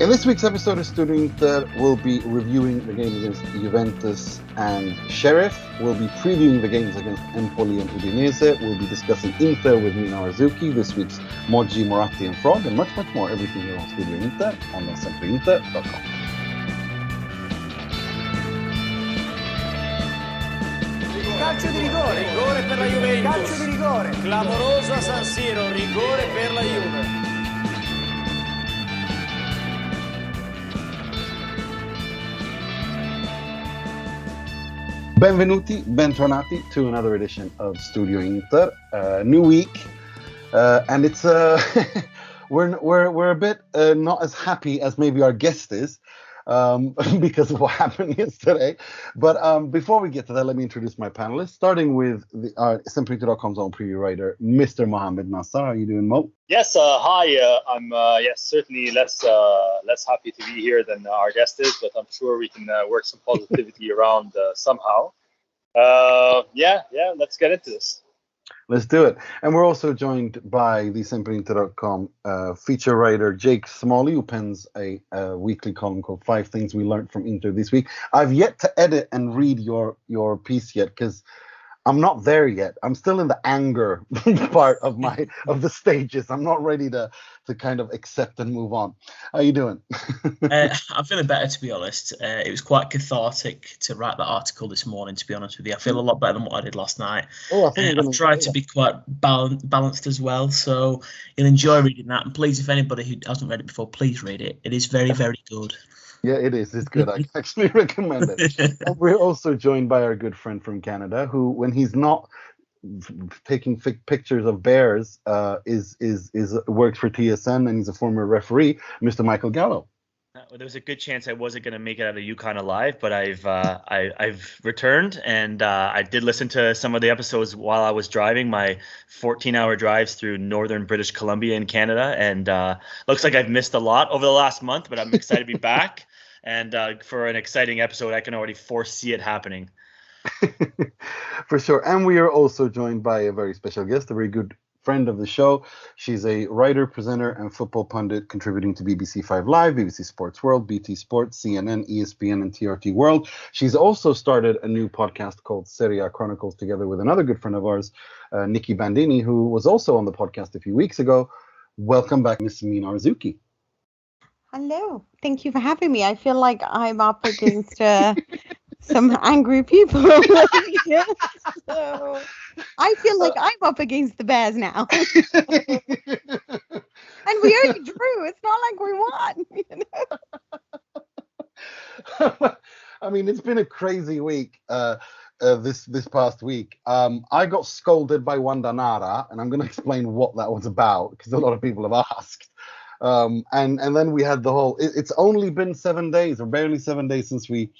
In this week's episode of StudioInter, we'll be reviewing the game against Juventus and Sheriff. We'll be previewing the games against Empoli and Udinese. We'll be discussing Inter with Mina Rzouki, this week's Moggi, Moratti and Frog, and much more. Everything here on StudioInter on StudioInter.com. Calcio di rigore. Rigore per la Juventus. Calcio di rigore. Clamoroso a San Siro, rigore per la Juve. Benvenuti, bentornati to another edition of Studio Inter. New week, and it's we're a bit not as happy as maybe our guest is because of what happened yesterday. But before we get to that, let me introduce my panelists, starting with StudioInter.com's own preview writer, Mr. Mohamed Nassar. How are you doing, Mo? Yes, hi. I'm certainly less happy to be here than our guest is, but I'm sure we can work some positivity around somehow. Let's get into this. Let's do it. And we're also joined by the StudioInter.com feature writer Jake Smalley, who pens a weekly column called 5 Things We Learned from Inter This Week. I've yet to edit and read your piece yet because I'm not there yet. I'm still in the anger part of the stages. I'm not ready to kind of accept and move on. How you doing? I'm feeling better, to be honest. It was quite cathartic to write that article this morning, to be honest with you. I feel a lot better than what I did last night. I've tried to be quite balanced as well, so you'll enjoy reading that. And please, if anybody who hasn't read it before, please read it. It is very, very good. Yeah, it is. It's good. I actually recommend it. And we're also joined by our good friend from Canada, who, when he's not taking pictures of bears, is works for TSN, and he's a former referee, Mr. Michael Gallo. There was a good chance I wasn't going to make it out of UConn alive, but I've returned, and I did listen to some of the episodes while I was driving my 14-hour drives through northern British Columbia in Canada, and looks like I've missed a lot over the last month, but I'm excited to be back, and for an exciting episode, I can already foresee it happening. For sure. And we are also joined by a very special guest, a very good friend of the show. She's a writer, presenter, and football pundit contributing to BBC 5 Live, BBC Sports World, BT Sports, CNN, ESPN, and TRT World. She's also started a new podcast called Serie A Chronicles together with another good friend of ours, Nikki Bandini, who was also on the podcast a few weeks ago. Welcome back, Miss Mina Rzouki. Hello. Thank you for having me. I feel like I'm up against some angry people. So I feel like I'm up against the Bears now. And we only drew. It's not like we won. I mean, it's been a crazy week this past week. I got scolded by Wanda Nara, and I'm going to explain what that was about because a lot of people have asked. And then we had the whole. It's only been 7 days, or barely 7 days since we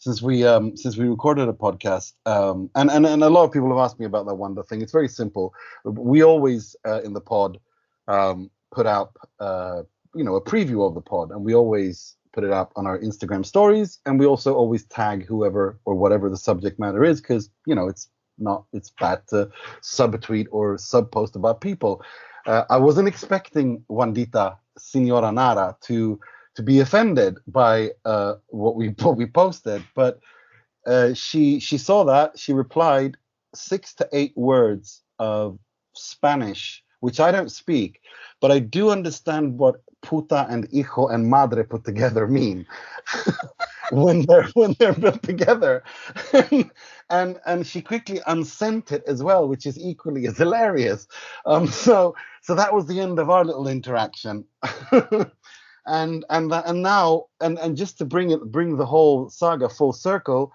recorded a podcast. And a lot of people have asked me about that Wanda thing. It's very simple. We always in the pod put out a preview of the pod, and we always put it up on our Instagram stories, and we also always tag whoever or whatever the subject matter is, because it's bad to subtweet or subpost about people. I wasn't expecting Wandita Signora Nara to be offended by what we posted, but she saw that. She replied 6 to 8 words of Spanish, which I don't speak, but I do understand what puta and hijo and madre put together mean when they're built together. and she quickly unsent it as well, which is equally as hilarious. So that was the end of our little interaction. And now just to bring the whole saga full circle,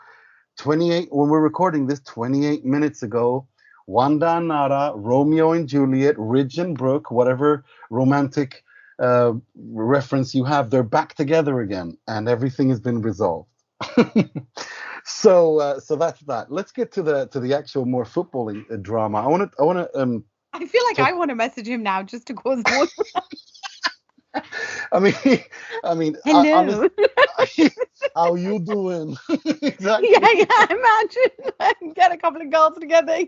28 when we're recording this, 28 minutes ago, Wanda and Nara, Romeo and Juliet, Ridge and Brooke, whatever romantic reference you have, they're back together again, and everything has been resolved. So that's that. Let's get to the actual more footballing drama. I want to. I feel like I want to message him now just to cause more. I mean, hello. How you doing? Exactly. Yeah. Imagine get a couple of girls together.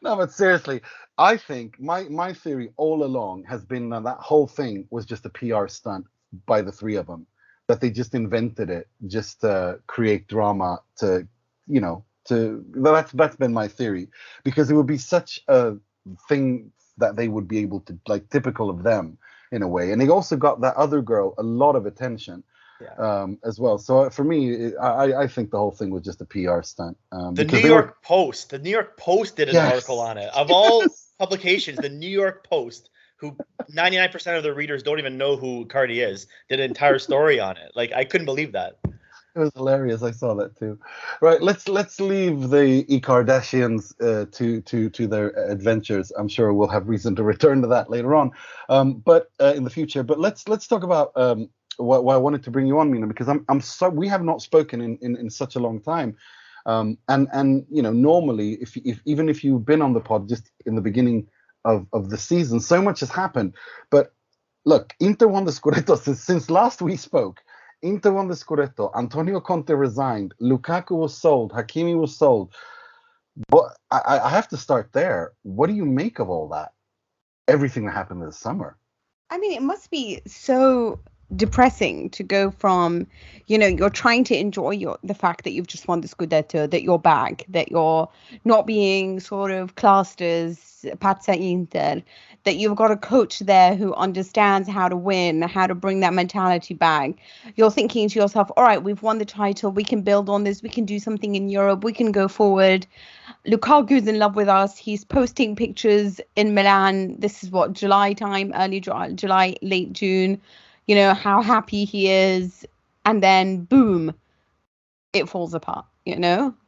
No, but seriously, I think my theory all along has been that whole thing was just a PR stunt by the three of them, that they just invented it just to create drama that's been my theory, because it would be such a thing that they would be able to, like, typical of them in a way. And they also got that other girl a lot of attention. Yeah. As well. So for me, I think the whole thing was just a PR stunt. The New York Post did an article on it. Of all publications, the New York Post, who 99% of their readers don't even know who Cardi is, did an entire story on it. Like, I couldn't believe that. It was hilarious. I saw that too. Right, let's leave the Kardashians to their adventures. I'm sure we'll have reason to return to that later on, but in the future. But let's talk about why I wanted to bring you on, Mina, because we have not spoken in such a long time, and normally if even if you've been on the pod just in the beginning of the season, so much has happened. But look, Inter won the Scudetto since last we spoke. Inter won the Scudetto. Antonio Conte resigned. Lukaku was sold. Hakimi was sold. But I have to start there. What do you make of all that? Everything that happened this summer. I mean, it must be so depressing to go from, you're trying to enjoy the fact that you've just won the Scudetto, that you're back, that you're not being sort of classed as Pazza Inter, that you've got a coach there who understands how to win, how to bring that mentality back. You're thinking to yourself, all right, we've won the title, we can build on this, we can do something in Europe, we can go forward. Lukaku's in love with us. He's posting pictures in Milan. This is what, July time, early July, late June. How happy he is. And then, boom, it falls apart.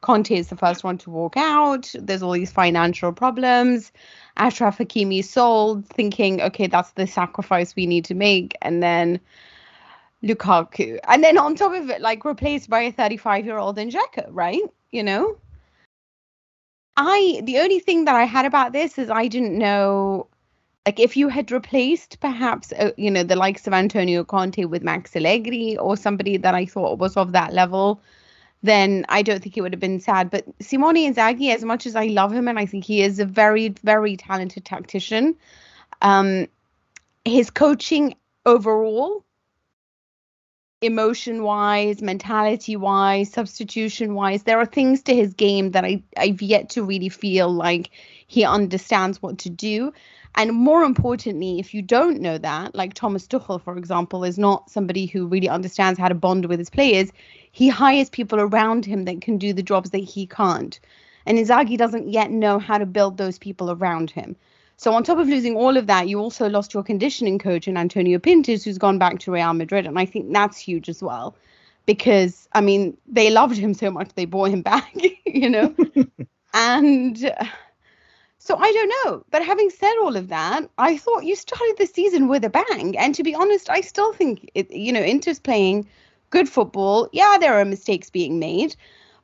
Conte is the first one to walk out. There's all these financial problems. Achraf Hakimi sold, thinking, okay, that's the sacrifice we need to make. And then Lukaku. And then on top of it, like, replaced by a 35-year-old Dzeko, right? The only thing that I had about this is I didn't know, like, if you had replaced perhaps, the likes of Antonio Conte with Max Allegri or somebody that I thought was of that level, then I don't think it would have been sad. But Simone Inzaghi, as much as I love him and I think he is a very, very talented tactician, his coaching overall, emotion-wise, mentality-wise, substitution-wise, there are things to his game that I've yet to really feel like he understands what to do. And more importantly, if you don't know that, like Thomas Tuchel, for example, is not somebody who really understands how to bond with his players. He hires people around him that can do the jobs that he can't. And Inzaghi doesn't yet know how to build those people around him. So on top of losing all of that, you also lost your conditioning coach in Antonio Pintus, who's gone back to Real Madrid. And I think that's huge as well, because, I mean, they loved him so much, they brought him back, And so I don't know. But having said all of that, I thought you started the season with a bang. And to be honest, I still think, Inter's playing good football. Yeah, there are mistakes being made.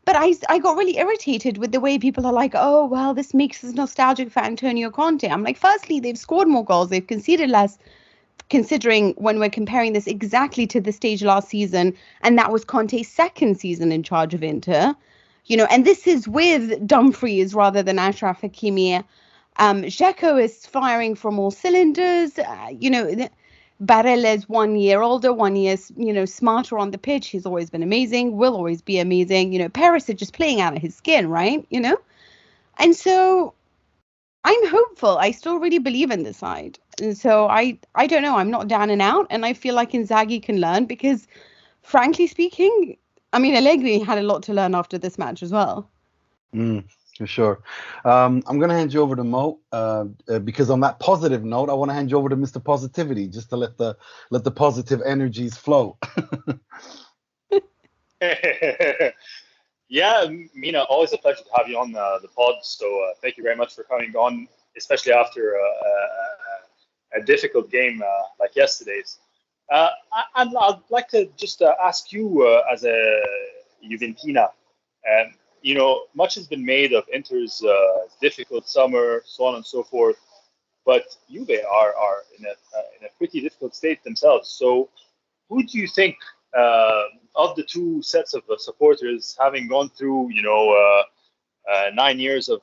But I got really irritated with the way people are like, oh, well, this makes us nostalgic for Antonio Conte. I'm like, firstly, they've scored more goals. They've conceded less, considering when we're comparing this exactly to the stage last season. And that was Conte's second season in charge of Inter. And this is with Dumfries rather than Achraf Hakimi. Dzeko is firing from all cylinders. Barella is 1 year older, 1 year, smarter on the pitch. He's always been amazing, will always be amazing. Paris is just playing out of his skin, right? And so I'm hopeful. I still really believe in this side. And so I don't know. I'm not down and out. And I feel like Inzaghi can learn because, frankly speaking, I mean, Allegri had a lot to learn after this match as well. For sure. I'm going to hand you over to Mo because on that positive note, I want to hand you over to Mr. Positivity just to let the positive energies flow. Yeah, Mina, always a pleasure to have you on the pod. So thank you very much for coming on, especially after a difficult game like yesterday's. I'd like to just ask you as a Juventina, much has been made of Inter's difficult summer, so on and so forth, but Juve are in a pretty difficult state themselves. So who do you think of the two sets of supporters, having gone through 9 years of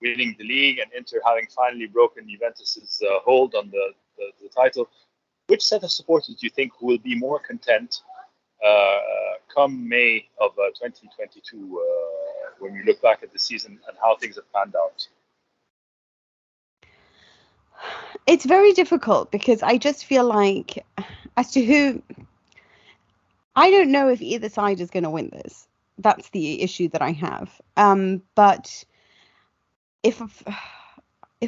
winning the league and Inter having finally broken Juventus's hold on the title. Which set of supporters do you think will be more content come May of 2022 when you look back at the season and how things have panned out? It's very difficult because I just feel like as to who, I don't know if either side is going to win this. That's the issue that I have. But if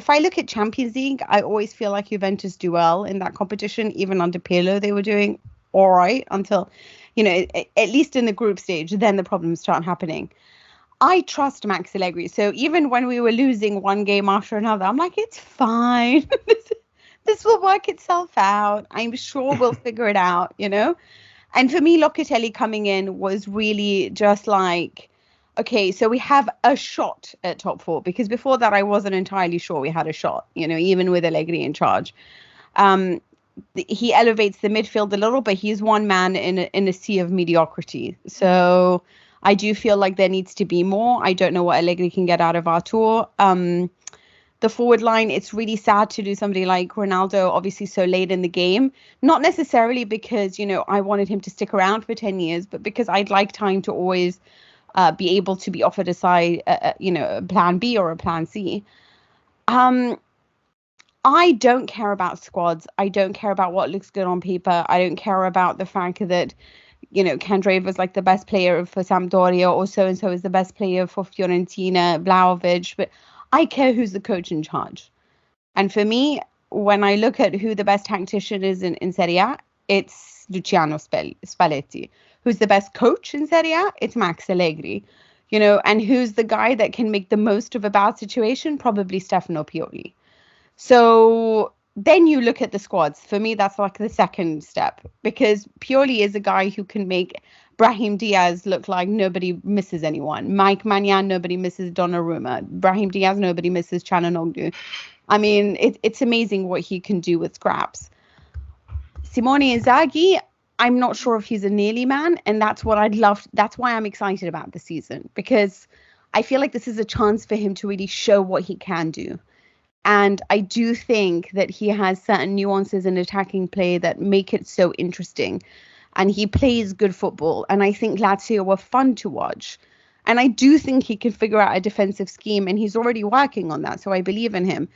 I look at Champions League, I always feel like Juventus do well in that competition. Even under Pirlo, they were doing all right until, at least in the group stage, then the problems start happening. I trust Max Allegri. So even when we were losing one game after another, I'm like, it's fine. This will work itself out. I'm sure we'll figure it out, And for me, Locatelli coming in was really just like, okay, so we have a shot at top four, because before that, I wasn't entirely sure we had a shot, even with Allegri in charge. He elevates the midfield a little, but he's one man in a sea of mediocrity. So I do feel like there needs to be more. I don't know what Allegri can get out of Artur. The forward line, it's really sad to do somebody like Ronaldo, obviously so late in the game. Not necessarily because, I wanted him to stick around for 10 years, but because I'd like time to always be able to be offered a side, a plan B or a plan C. I don't care about squads. I don't care about what looks good on paper. I don't care about the fact that, Candreva's like the best player for Sampdoria, or so-and-so is the best player for Fiorentina, Vlahovic, but I care who's the coach in charge. And for me, when I look at who the best tactician is in Serie A, it's Luciano Spalletti. Who's the best coach in Serie A? It's Max Allegri. And who's the guy that can make the most of a bad situation? Probably Stefano Pioli. So then you look at the squads. For me, that's like the second step, because Pioli is a guy who can make Brahim Diaz look like nobody misses anyone. Mike Maignan, nobody misses Donnarumma. Brahim Diaz, nobody misses Çalhanoğlu. I mean, it's amazing what he can do with scraps. Simone Inzaghi, I'm not sure if he's a nearly man, and that's what I'd love. That's why I'm excited about the season, because I feel like this is a chance for him to really show what he can do. And I do think that he has certain nuances in attacking play that make it so interesting. And he plays good football. And I think Lazio were fun to watch. And I do think he can figure out a defensive scheme. And he's already working on that. So I believe in him.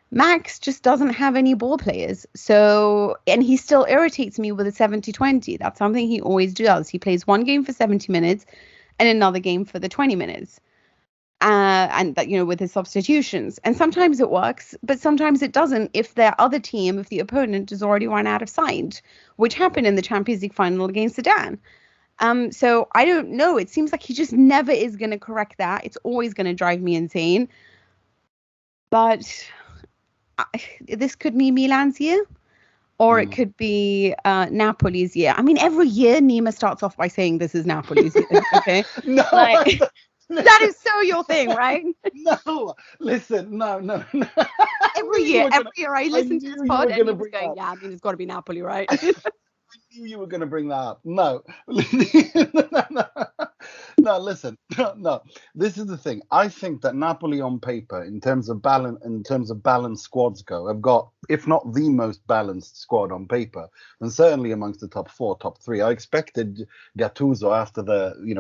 Max just doesn't have any ball players. So, and he still irritates me with a 70-20. That's something he always does. He plays one game for 70 minutes and another game for the 20 minutes. And that, with his substitutions. And sometimes it works, but sometimes it doesn't if their other team, if the opponent has already run out of sight, which happened in the Champions League final against Sedan. So I don't know. It seems like he just never is going to correct that. It's always going to drive me insane. But this could be Milan's year, or it could be Napoli's year. I mean, every year Nima starts off by saying this is Napoli's year. Okay. No. That is so your thing, right? No, listen, no. Every year I listen to this pod and he was going, yeah, I mean, it's got to be Napoli, right? I knew you were going to bring that up. No. No, listen. No. This is the thing. I think that Napoli on paper, in terms of balanced squads have got, if not the most balanced squad on paper, and certainly amongst the top 4, top 3. I expected Gattuso after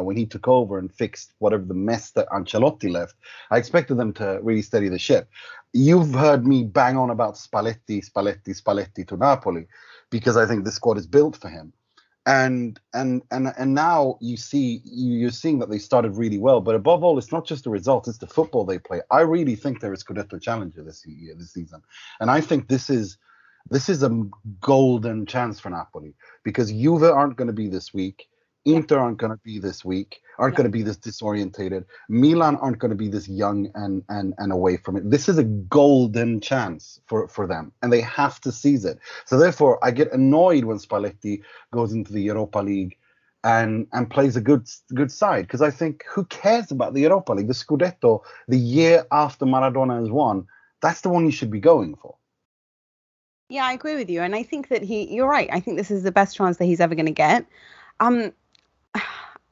when he took over and fixed whatever the mess that Ancelotti left, I expected them to really steady the ship. You've heard me bang on about Spalletti to Napoli, because I think the squad is built for him. And now you're seeing that they started really well. But above all, it's not just the results, it's the football they play. I really think they're a Scudetto challenger this season. And I think this is a golden chance for Napoli, because Juve aren't going to be this week. Inter aren't going to be this week, aren't going to be this disorientated. Milan aren't going to be this young and away from it. This is a golden chance for them, and they have to seize it. So therefore, I get annoyed when Spalletti goes into the Europa League and plays a good side, because I think, who cares about the Europa League? The Scudetto, the year after Maradona has won, that's the one you should be going for. Yeah, I agree with you. And I think that you're right. I think this is the best chance that he's ever going to get.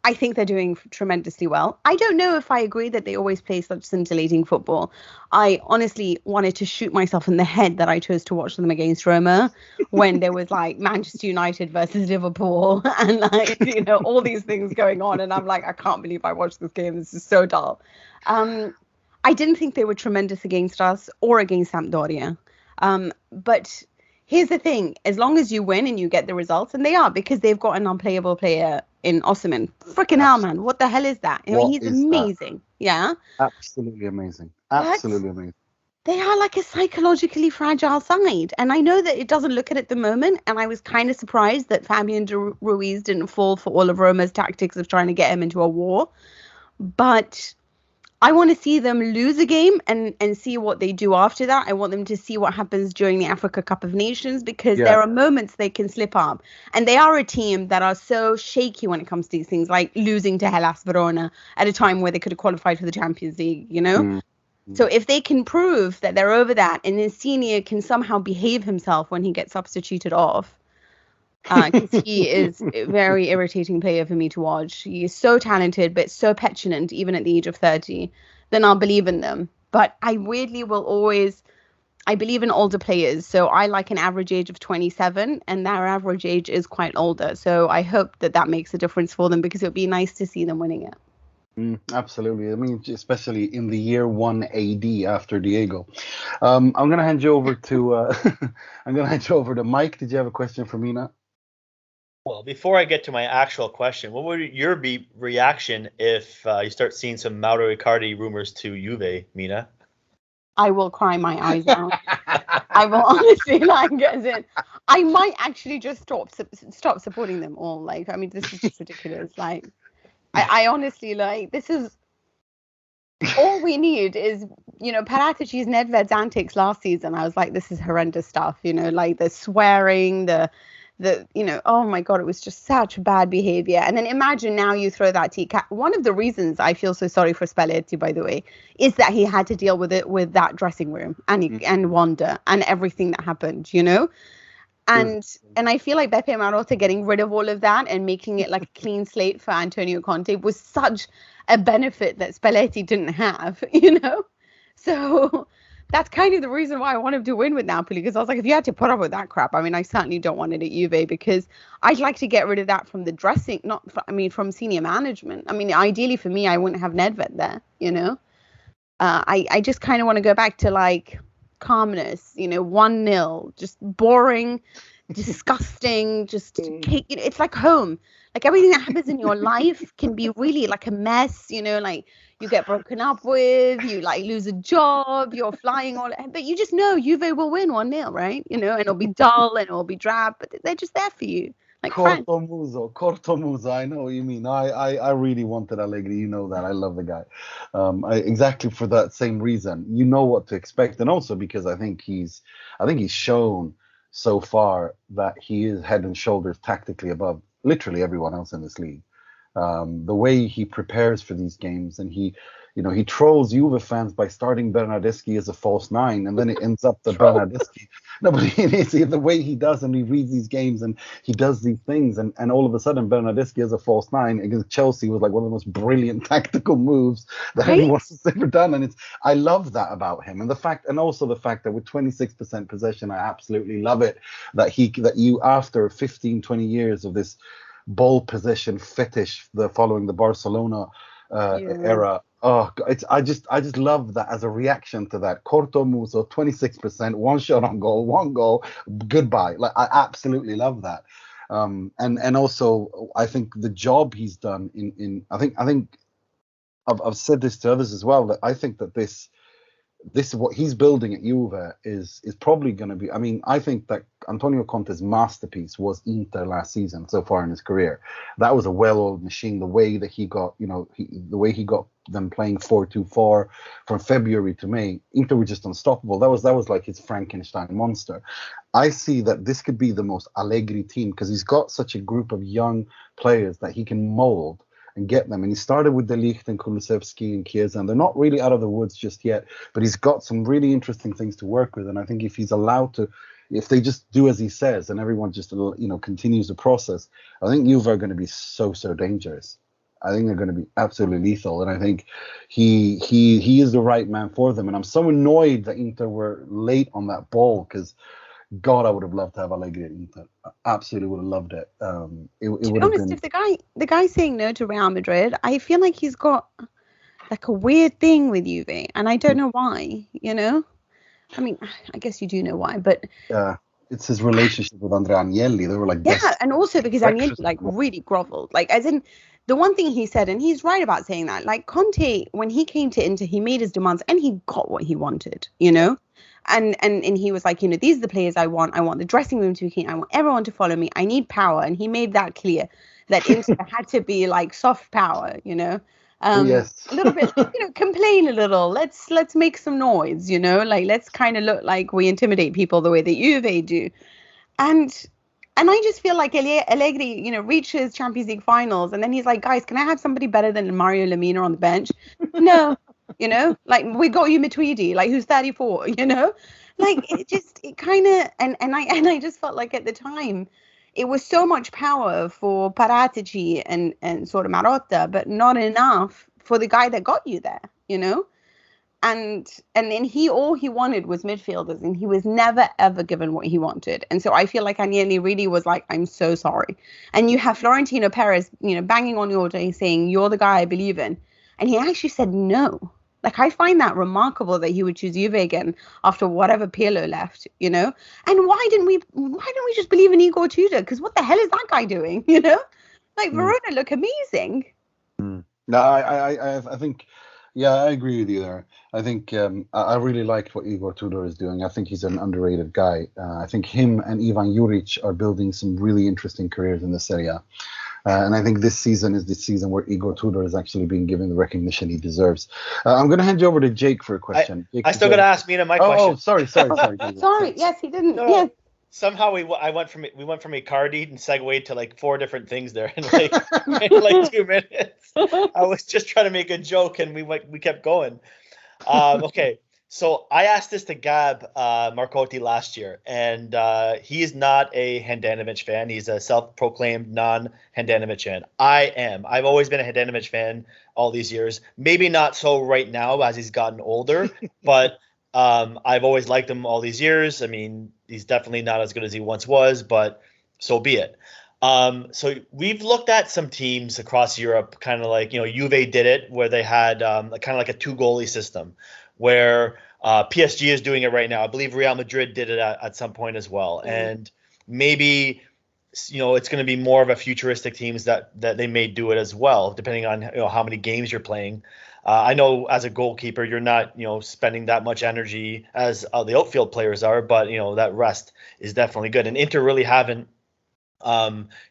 I think they're doing tremendously well. I don't know if I agree that they always play such scintillating football. I honestly wanted to shoot myself in the head that I chose to watch them against Roma when there was like Manchester United versus Liverpool and like, you know, all these things going on. And I'm like, I can't believe I watched this game. This is so dull. I didn't think they were tremendous against us or against Sampdoria. But here's the thing. As long as you win and you get the results, and they are, because they've got an unplayable player in Osimhen. Freaking hell, man. What the hell is that? I mean, he's amazing. That? Yeah. Absolutely amazing. Absolutely amazing. They are like a psychologically fragile side. And I know that it doesn't look at the moment. And I was kind of surprised that Fabian Ruiz didn't fall for all of Roma's tactics of trying to get him into a war. But I want to see them lose a game and see what they do after that. I want them to see what happens during the Africa Cup of Nations, because there are moments they can slip up. And they are a team that are so shaky when it comes to these things, like losing to Hellas Verona at a time where they could have qualified for the Champions League, you know? Mm-hmm. So if they can prove that they're over that, and Insigne can somehow behave himself when he gets substituted off, because he is a very irritating player for me to watch. He is so talented, but so petulant, even at the age of 30. Then I'll believe in them. But I weirdly will always, I believe in older players. So I like an average age of 27, and their average age is quite older. So I hope that that makes a difference for them, because it would be nice to see them winning it. Absolutely. I mean, especially in the year 1 AD after Diego. I'm going to hand you over to Mike. Did you have a question for Mina? Well, before I get to my actual question, what would your reaction if you start seeing some Mauro Icardi rumors to Juve, Mina? I will cry my eyes out. I will honestly, like, as in, I might actually just stop supporting them all. Like, I mean, this is just ridiculous. Like, I honestly, like, this is all we need is, you know, Paratici's Nedved's antics last season. I was like, this is horrendous stuff, you know, like the swearing, the you know, oh my God, it was just such bad behavior. And then imagine now you throw that one of the reasons I feel so sorry for Spalletti, by the way, is that he had to deal with it with that dressing room and Wanda and everything that happened, you know. And I feel like Beppe Marotta getting rid of all of that and making it like a clean slate for Antonio Conte was such a benefit that Spalletti didn't have, you know. So that's kind of the reason why I wanted to win with Napoli, because I was like, if you had to put up with that crap, I mean, I certainly don't want it at Juve, because I'd like to get rid of that from the dressing, from senior management. I mean, ideally for me, I wouldn't have Nedved there, you know. I just kind of want to go back to like calmness, you know, 1-0, just boring, disgusting, just it's like home. Like everything that happens in your life can be really like a mess, you know, like you get broken up with, you like lose a job, you're flying all, but you just know Juve will win 1-0, right? You know, and it'll be dull and it'll be drab, but they're just there for you. Like Corto Muso, I know what you mean. I really wanted Allegri, you know that. I love the guy. Exactly for that same reason. You know what to expect, and also because I think he's shown so far that he is head and shoulders tactically above literally everyone else in this league. The way he prepares for these games, and he trolls Juve fans by starting Bernardeschi as a false 9, and then it ends up the Bernardeschi. No, but the way he does, and he reads these games, and he does these things, and all of a sudden Bernardeschi as a false 9 against Chelsea was like one of the most brilliant tactical moves that anyone has ever done, and I love that about him, and also the fact that with 26% possession, I absolutely love it that you after 15-20 years of this ball possession fetish, following the Barcelona era. Oh, I just love that as a reaction to that. Corto Muso, 26%, one shot on goal, one goal, goodbye. Like I absolutely love that. And also I think the job he's done I think I've said this to others as well, that I think that this is what he's building at Juve is probably going to be. I mean, I think that Antonio Conte's masterpiece was Inter last season so far in his career. That was a well-oiled machine. The way that he got, the way he got them playing 4-2-4 from February to May, Inter were just unstoppable. That was like his Frankenstein monster. I see that this could be the most Allegri team because he's got such a group of young players that he can mold and get them. And he started with De Ligt and Kulusevski and Chiesa, and they're not really out of the woods just yet, but he's got some really interesting things to work with. And I think if he's allowed to, if they just do as he says and everyone just, continues the process, I think Juve are going to be so dangerous. I think they're going to be absolutely lethal, and I think he is the right man for them. And I'm so annoyed that Inter were late on that ball, because God, I would have loved to have Allegri at Inter. I absolutely would have loved it. It to would be have honest, been. if the guy saying no to Real Madrid, I feel like he's got like a weird thing with Juve, and I don't know why. I mean, I guess you do know why, but it's his relationship with Andrea Agnelli. They were like best. And also because Agnelli like really groveled, like as in the one thing he said, and he's right about saying that. Like Conte, when he came to Inter, he made his demands and he got what he wanted. And he was like, these are the players I want. I want the dressing room to be clean. I want everyone to follow me. I need power, and he made that clear that Inter had to be like soft power. Yes. A little bit, complain a little. Let's make some noise, like let's kind of look like we intimidate people the way that Juve do. And I just feel like Allegri, reaches Champions League finals, and then he's like, guys, can I have somebody better than Mario Lemina on the bench? No, like we got you Matuidi, like who's 34, like it kind of, and I just felt like at the time, it was so much power for Paratici and sort of Marotta, but not enough for the guy that got you there, And then all he wanted was midfielders, and he was never ever given what he wanted. And so I feel like Agnelli really was like, I'm so sorry. And you have Florentino Perez, banging on your door saying, you're the guy I believe in. And he actually said no. Like, I find that remarkable that he would choose Juve again after whatever Pirlo left, And why didn't we just believe in Igor Tudor? Because what the hell is that guy doing, Like, Verona look amazing. No, I think, I agree with you there. I think I really liked what Igor Tudor is doing. I think he's an underrated guy. I think him and Ivan Juric are building some really interesting careers in the Serie A. And I think this season is the season where Igor Tudor is actually being given the recognition he deserves. I'm going to hand you over to Jake for a question. I still got to ask Mina my question. Oh, sorry. Sorry. Yes, he didn't. No. Yes. Somehow we went from Icardi and segued to like 4 different things there in like 2 minutes. I was just trying to make a joke and we kept going. Okay. So I asked this to Gab Marcotti last year, and he is not a Handanovic fan. He's a self-proclaimed non-Handanovic fan. I am. I've always been a Handanovic fan all these years. Maybe not so right now as he's gotten older, but I've always liked him all these years. I mean, he's definitely not as good as he once was, but so be it. So we've looked at some teams across Europe, kind of like, Juve did it, where they had kind of like a 2-goalie system, where PSG is doing it right now. I believe Real Madrid did it at some point as well. And maybe, it's going to be more of a futuristic teams that they may do it as well, depending on how many games you're playing. I know as a goalkeeper, you're not, spending that much energy as the outfield players are, but, that rest is definitely good. And Inter really haven't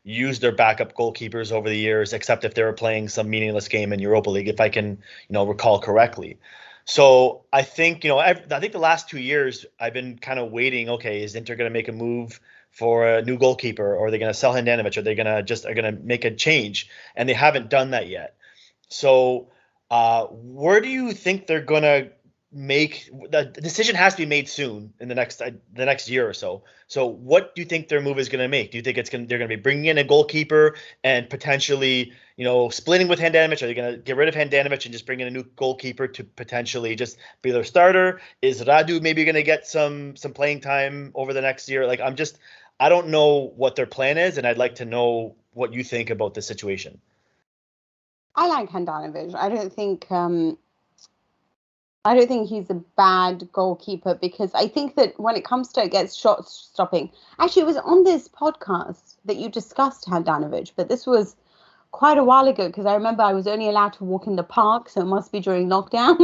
used their backup goalkeepers over the years, except if they were playing some meaningless game in Europa League, if I can, recall correctly. So I think, I think the last 2 years I've been kind of waiting. Okay, is Inter going to make a move for a new goalkeeper, or are they going to sell Handanovic, or are they going to make a change? And they haven't done that yet. So where do you think they're going to make the decision? Has to be made soon in the next year or so. So what do you think their move is going to make? Do you think they're going to be bringing in a goalkeeper and potentially, splitting with Handanovic? Are they going to get rid of Handanovic and just bring in a new goalkeeper to potentially just be their starter? Is Radu maybe going to get some playing time over the next year? Like, I don't know what their plan is, and I'd like to know what you think about the situation. I like Handanovic. I don't think he's a bad goalkeeper, because I think that when it comes to against shot stopping, actually it was on this podcast that you discussed Handanovic, but this was quite a while ago, because I remember I was only allowed to walk in the park, so it must be during lockdown.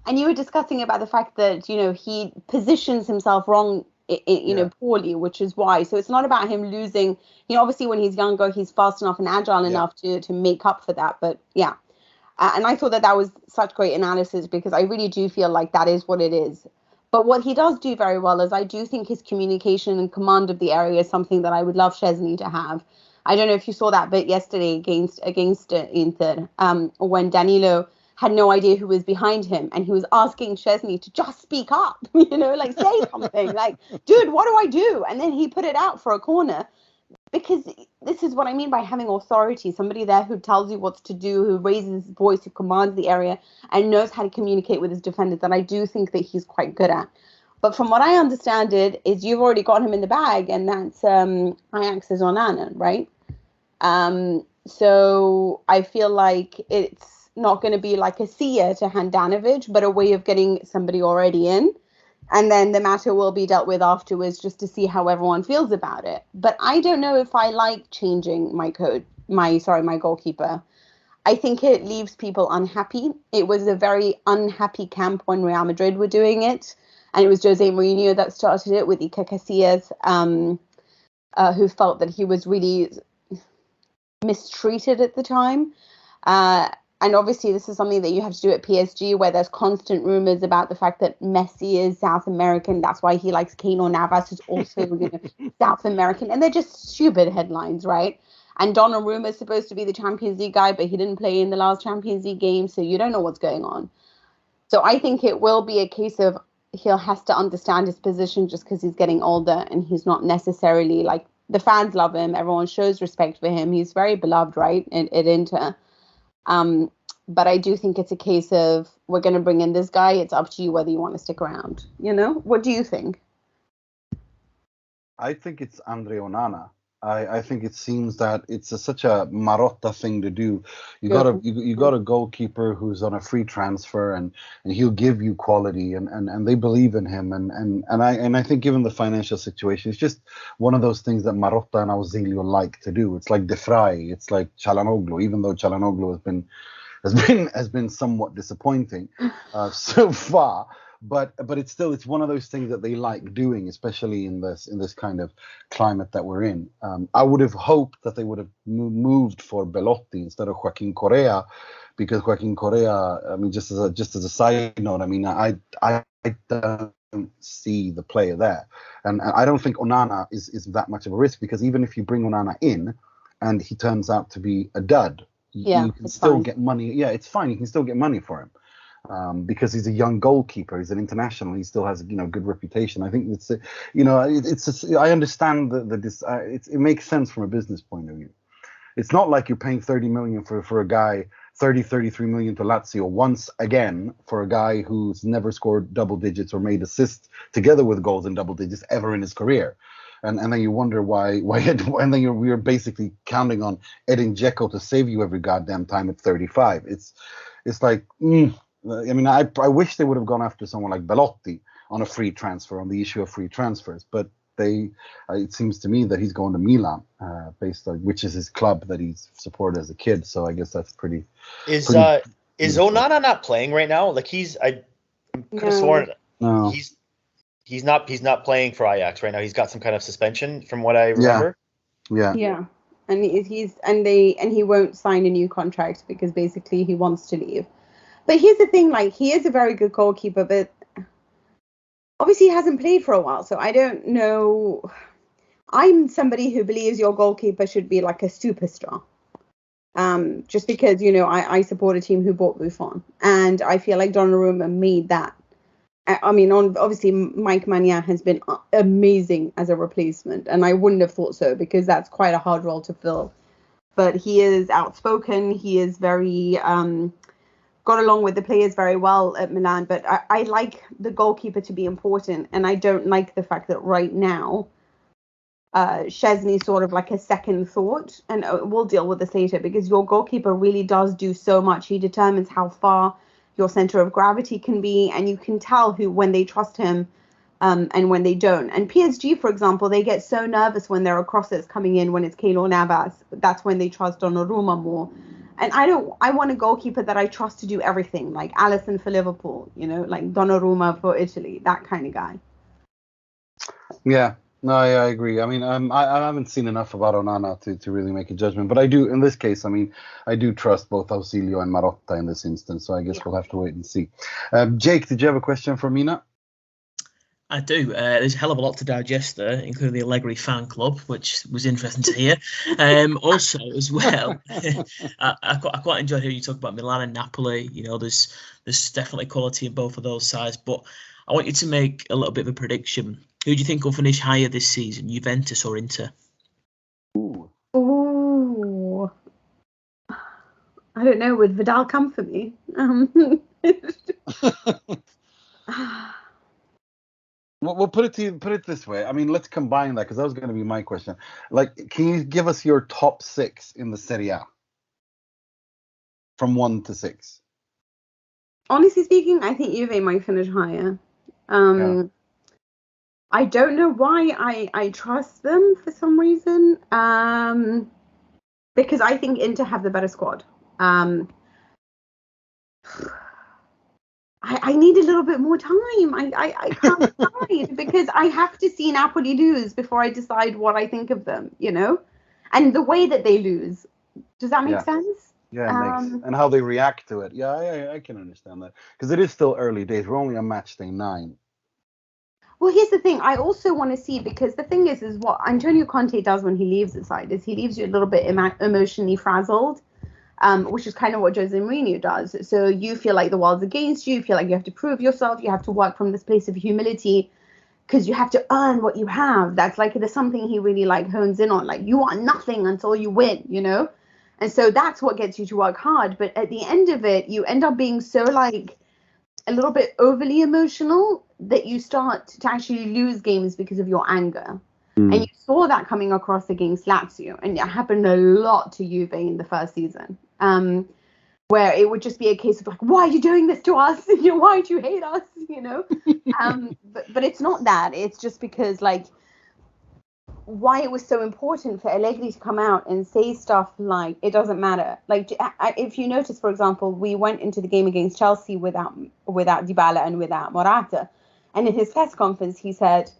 And you were discussing about the fact that, he positions himself wrong, poorly, which is why. So it's not about him losing, obviously when he's younger, he's fast enough and agile enough to make up for that. But yeah. And I thought that was such great analysis, because I really do feel like that is what it is. But what he does do very well is, I do think his communication and command of the area is something that I would love Szczesny to have. I don't know if you saw that bit yesterday against Inter, when Danilo had no idea who was behind him, and he was asking Szczesny to just speak up, like say something, like, dude, what do I do? And then he put it out for a corner. because this is what I mean by having authority, somebody there who tells you what to do, who raises his voice, who commands the area, and knows how to communicate with his defenders, that I do think that he's quite good at. But from what I understand is you've already got him in the bag, and that's Ajax's Onana, right? So I feel like it's not going to be like a seer to Handanovic, but a way of getting somebody already in. And then the matter will be dealt with afterwards, just to see how everyone feels about it. But I don't know if I like changing my goalkeeper. I think it leaves people unhappy. It was a very unhappy camp when Real Madrid were doing it. And it was Jose Mourinho that started it with Iker Casillas, who felt that he was really mistreated at the time. And obviously, this is something that you have to do at PSG, where there's constant rumors about the fact that Messi is South American. That's why he likes Keylor Navas, who's also South American. And they're just stupid headlines, right? And Donnarumma is supposed to be the Champions League guy, but he didn't play in the last Champions League game, so you don't know what's going on. So I think it will be a case of he'll has to understand his position just because he's getting older, and he's not necessarily like, the fans love him. Everyone shows respect for him. He's very beloved, right, at Inter. But I do think it's a case of, we're going to bring in this guy. It's up to you whether you want to stick around. You know, what do you think? I think it's Andre Onana. I think it seems that it's such a Marotta thing to do. You got a goalkeeper who's on a free transfer, and he'll give you quality, and they believe in him, and I think given the financial situation, it's just one of those things that Marotta and Ausilio like to do. It's like De Vrij, it's like Çalhanoğlu, even though Çalhanoğlu has been somewhat disappointing so far. But it's one of those things that they like doing, especially in this kind of climate that we're in. I would have hoped that they would have moved for Belotti instead of Joaquin Correa, because Joaquin Correa, I mean, just as a side note, I mean, I don't see the player there, and I don't think Onana is that much of a risk, because even if you bring Onana in and he turns out to be a dud, you can still get money. Yeah, it's fine. You can still get money for him. Because he's a young goalkeeper, he's an international, he still has good reputation. I think I understand it makes sense from a business point of view. It's not like you're paying 30 million for a guy, 33 million to Lazio once again for a guy who's never scored double digits or made assists together with goals in double digits ever in his career. And then you wonder why and then we're basically counting on Edin Dzeko to save you every goddamn time at 35. It's like. I mean, I wish they would have gone after someone like Belotti on a free transfer, on the issue of free transfers. But it seems to me that he's going to Milan, based on which is his club that he's supported as a kid. So I guess that's pretty. Is Onana not playing right now? Like I could have sworn he's not playing for Ajax right now. He's got some kind of suspension, from what I remember. Yeah. And he won't sign a new contract because basically he wants to leave. But here's the thing, like, he is a very good goalkeeper, but obviously he hasn't played for a while, so I don't know. I'm somebody who believes your goalkeeper should be like a superstar. Just because, I support a team who bought Buffon, and I feel like Donnarumma made that. I mean, obviously Mike Maignan has been amazing as a replacement, and I wouldn't have thought so, because that's quite a hard role to fill. But he is outspoken, he is very... got along with the players very well at Milan, but I like the goalkeeper to be important, and I don't like the fact that right now Szczesny's sort of like a second thought, and we'll deal with this later, because your goalkeeper really does do so much. He determines how far your center of gravity can be, and you can tell when they trust him and when they don't. And PSG, for example, they get so nervous when there are crosses coming in, when it's Keylor Navas. That's when they trust Donnarumma more. And I want a goalkeeper that I trust to do everything, like Alisson for Liverpool, like Donnarumma for Italy, that kind of guy. Yeah, no, I agree. I mean, I haven't seen enough about Onana to really make a judgment, but I do, in this case, I mean, I do trust both Ausilio and Marotta in this instance, so I guess we'll have to wait and see. Jake, did you have a question for Mina? I do. There's a hell of a lot to digest there, including the Allegri fan club, which was interesting to hear. Also, as well, I quite enjoyed hearing you talk about Milan and Napoli. There's definitely quality in both of those sides, but I want you to make a little bit of a prediction. Who do you think will finish higher this season, Juventus or Inter? don't know, would Vidal come for me? We'll put it this way. I mean, let's combine that, because that was going to be my question. Like, can you give us your top 6 in the Serie A from 1 to 6? Honestly speaking, I think Juve might finish higher. I don't know why I trust them for some reason. Because I think Inter have the better squad. I need a little bit more time. I can't decide because I have to see Napoli lose before I decide what I think of them, you know? And the way that they lose. Does that make sense? Yeah, it makes. And how they react to it. Yeah, I can understand that. Because it is still early days. We're only on match day 9. Well, here's the thing. I also want to see, because the thing is what Antonio Conte does when he leaves the side is he leaves you a little bit emotionally frazzled. Which is kind of what Jose Mourinho does. So you feel like the world's against you. You feel like you have to prove yourself. You have to work from this place of humility because you have to earn what you have. That's like, there's something he really like hones in on. Like, you are nothing until you win, you know? And so that's what gets you to work hard. But at the end of it, you end up being so like a little bit overly emotional that you start to actually lose games because of your anger. And you saw that coming across against Lazio, and it happened a lot to Juve in the first season, where it would just be a case of like, why are you doing this to us? You know, why do you hate us? You know, but it's not that. It's just because like why it was so important for Allegri to come out and say stuff like it doesn't matter. Like if you notice, for example, we went into the game against Chelsea without Dybala and without Moratti, and in his press conference he said,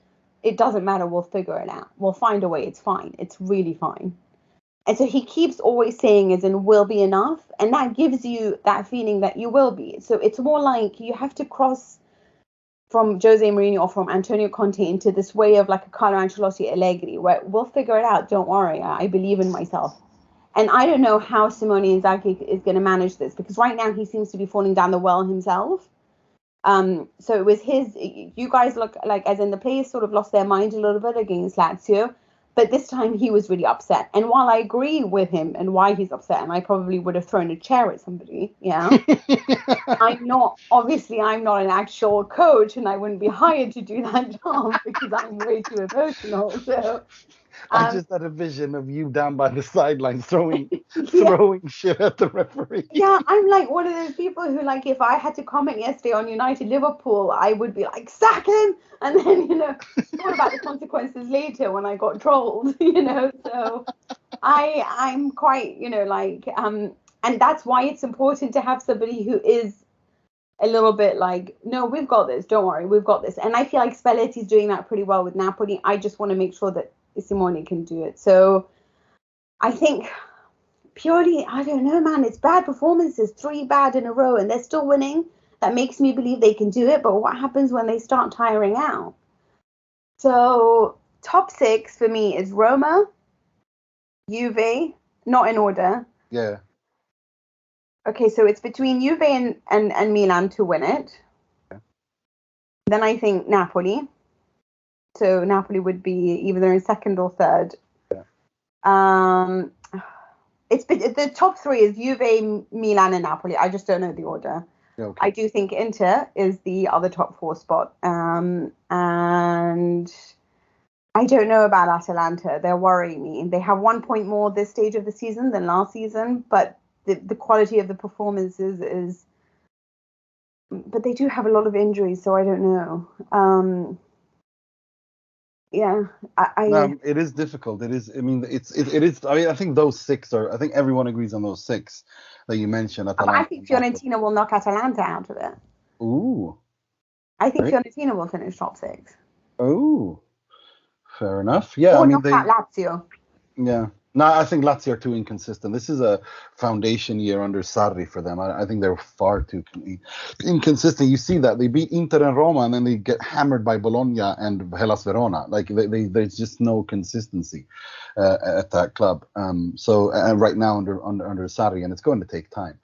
it doesn't matter, we'll figure it out. We'll find a way, it's fine. It's really fine. And so he keeps always saying as in will be enough, and that gives you that feeling that you will be. So it's more like you have to cross from Jose Mourinho or from Antonio Conte into this way of like a Carlo Ancelotti Allegri, where we'll figure it out, don't worry, I believe in myself. And I don't know how Simone Inzaghi is going to manage this, because right now he seems to be falling down the well himself. So it was you guys look like, as in the players sort of lost their mind a little bit against Lazio, but this time he was really upset. And while I agree with him and why he's upset, and I probably would have thrown a chair at somebody, I'm not an actual coach, and I wouldn't be hired to do that job because I'm way too emotional. So I just had a vision of you down by the sidelines throwing shit at the referee. Yeah, I'm like one of those people who, like, if I had to comment yesterday on United Liverpool, I would be like, sack him, and then thought about the consequences later when I got trolled. So I'm quite and that's why it's important to have somebody who is a little bit like, no, we've got this, don't worry, we've got this. And I feel like Spalletti's doing that pretty well with Napoli. I just want to make sure that Simone can do it. So I think purely, I don't know, man, it's bad performances, 3 bad in a row, and they're still winning. That makes me believe they can do it. But what happens when they start tiring out? So top 6 for me is Roma, Juve, not in order. Yeah. Okay, so it's between Juve and Milan to win it. Okay. Then I think Napoli. So Napoli would be either in second or third. Yeah. It's the top 3 is Juve, Milan, and Napoli. I just don't know the order. Okay. I do think Inter is the other top 4 spot. And I don't know about Atalanta. They're worrying me. They have 1 point more this stage of the season than last season, but the quality of the performances is. But they do have a lot of injuries, so I don't know. Yeah, it is difficult. It is. I mean, it is. I mean, I think those 6 are. I think everyone agrees on those 6 that you mentioned. I think Fiorentina will knock Atalanta out of it. Ooh. I think Fiorentina will finish top 6. Ooh. Fair enough. Yeah, or knock out Lazio. Yeah. No, I think Lazio are too inconsistent. This is a foundation year under Sarri for them. I think they're far too inconsistent. You see that they beat Inter and Roma, and then they get hammered by Bologna and Hellas Verona. Like there's just no consistency at that club. So right now under Sarri, and it's going to take time.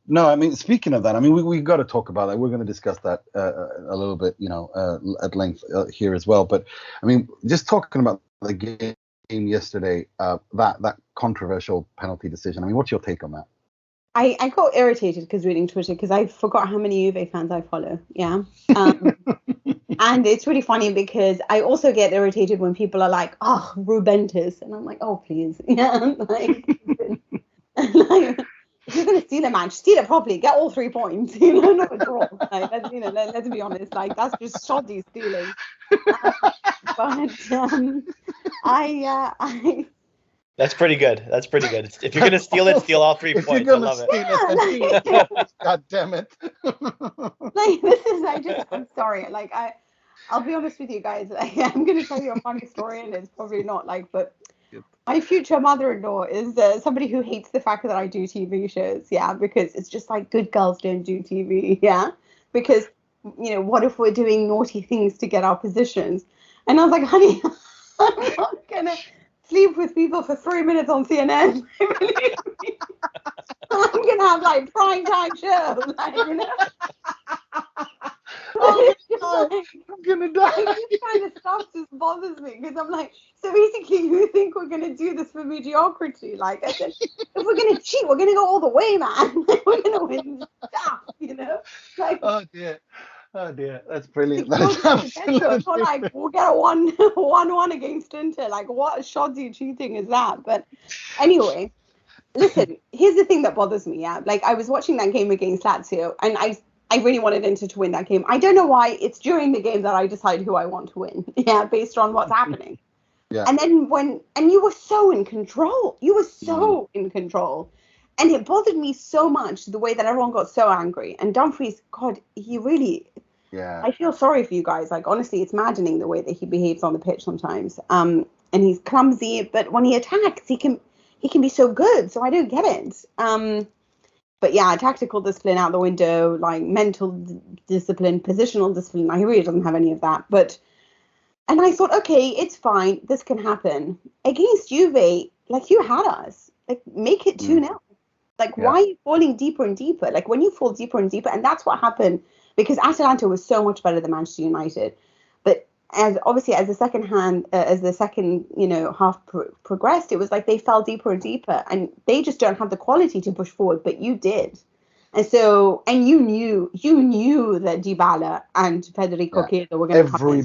No, I mean, speaking of that, I mean, we got to talk about that. We're going to discuss that a little bit, at length here as well. But I mean, just talking about the game yesterday, that controversial penalty decision. I mean, what's your take on that? I got irritated because reading Twitter because I forgot how many Juve fans I follow. Yeah. And it's really funny because I also get irritated when people are like, oh, Rubentus. And I'm like, oh, please. Yeah. Like, if you're going to steal a match, steal it properly. Get all 3 points. Not a draw. Like, let's be honest. Like, that's just shoddy stealing. That's pretty good. That's pretty good. If you're going to steal it, steal all 3 points. I love it. God damn it. I'm sorry. Like, I'll be honest with you guys. I'm going to tell you a funny story, and it's probably not like, but my future mother-in-law is somebody who hates the fact that I do TV shows. Yeah, because it's just like good girls don't do TV. Yeah, because, what if we're doing naughty things to get our positions? And I was like, honey, I'm not going to sleep with people for 3 minutes on CNN. I'm going to have like prime time show. Like, Oh, I'm gonna die. This kind of stuff just bothers me because I'm like, so basically you think we're gonna do this for mediocrity? Like, I said, if we're gonna cheat, we're gonna go all the way, man. We're gonna win stuff, Like, oh dear, that's brilliant. That's absolutely like we'll get a 1-1 against Inter. Like, what shoddy cheating is that? But anyway, listen, here's the thing that bothers me. Yeah, like I was watching that game against Lazio, and I really wanted Inter to win that game. I don't know why. It's during the game that I decide who I want to win. Yeah, based on what's happening. Yeah. And then and you were so in control. You were so in control. And it bothered me so much the way that everyone got so angry. And Dumfries, God, he really. Yeah. I feel sorry for you guys. Like, honestly, it's maddening the way that he behaves on the pitch sometimes. And he's clumsy, but when he attacks, he can be so good. So I don't get it. But yeah, tactical discipline out the window, like mental discipline, positional discipline. He really doesn't have any of that. And I thought, okay, it's fine. This can happen. Against Juve, like, you had us. Like, make it 2-0. Like, why are you falling deeper and deeper? Like, when you fall deeper and deeper, and that's what happened, because Atalanta was so much better than Manchester United. But as the second half progressed, it was like they fell deeper and deeper, and they just don't have the quality to push forward, but you did. And so, and you knew that Dybala and Federico Chiesa were going to come in.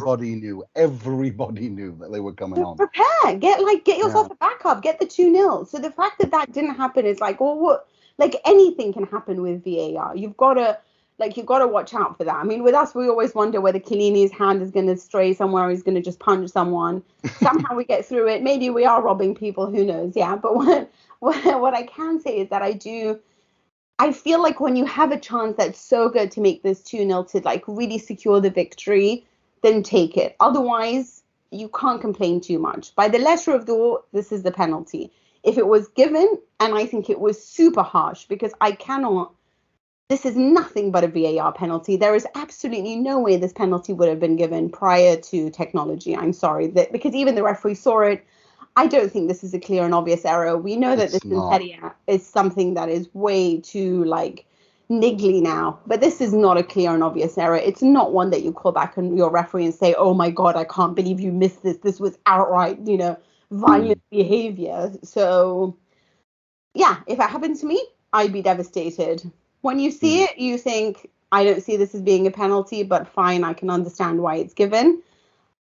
Everybody knew that they were coming on. Prepare, get yourself a backup, get the 2-0. So the fact that didn't happen is like, well, what? Like, anything can happen with VAR. You've got to watch out for that. I mean, with us, we always wonder whether Chiellini's hand is going to stray somewhere, or he's going to just punch someone. Somehow we get through it. Maybe we are robbing people. Who knows? Yeah. But what I can say is that I feel like when you have a chance that's so good to make this 2-0 to like really secure the victory, then take it. Otherwise, you can't complain too much. By the letter of the law, this is the penalty. If it was given, and I think it was super harsh, because this is nothing but a VAR penalty. There is absolutely no way this penalty would have been given prior to technology. I'm sorry, because even the referee saw it. I don't think this is a clear and obvious error. We know that this in Serie A is something that is way too like niggly now, but this is not a clear and obvious error. It's not one that you call back on your referee and say, "Oh my God, I can't believe you missed this. This was outright, violent behavior." So, yeah, if it happened to me, I'd be devastated. When you see it, you think, I don't see this as being a penalty, but fine, I can understand why it's given.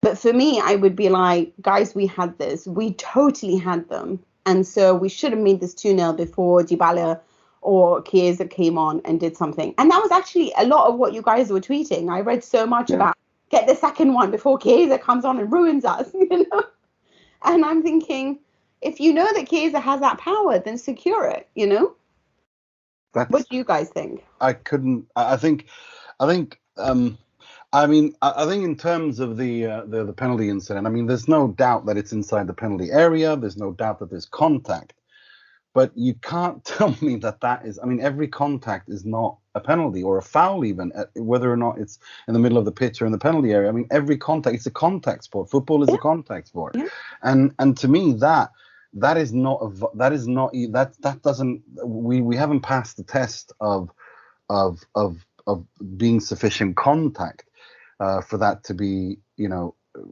But for me, I would be like, guys, we had this. We totally had them. And so we should have made this 2-0 before Dybala or Chiesa came on and did something. And that was actually a lot of what you guys were tweeting. I read so much about get the second one before Chiesa comes on and ruins us, And I'm thinking, if you know that Chiesa has that power, then secure it, What do you guys think? I think in terms of the penalty incident, I mean, there's no doubt that it's inside the penalty area. There's no doubt that there's contact. But you can't tell me that is, I mean, every contact is not a penalty or a foul even, whether or not it's in the middle of the pitch or in the penalty area. I mean, every contact, it's a contact sport. Football is a contact sport. Yeah. And to me, that we haven't passed the test of being sufficient contact for that to be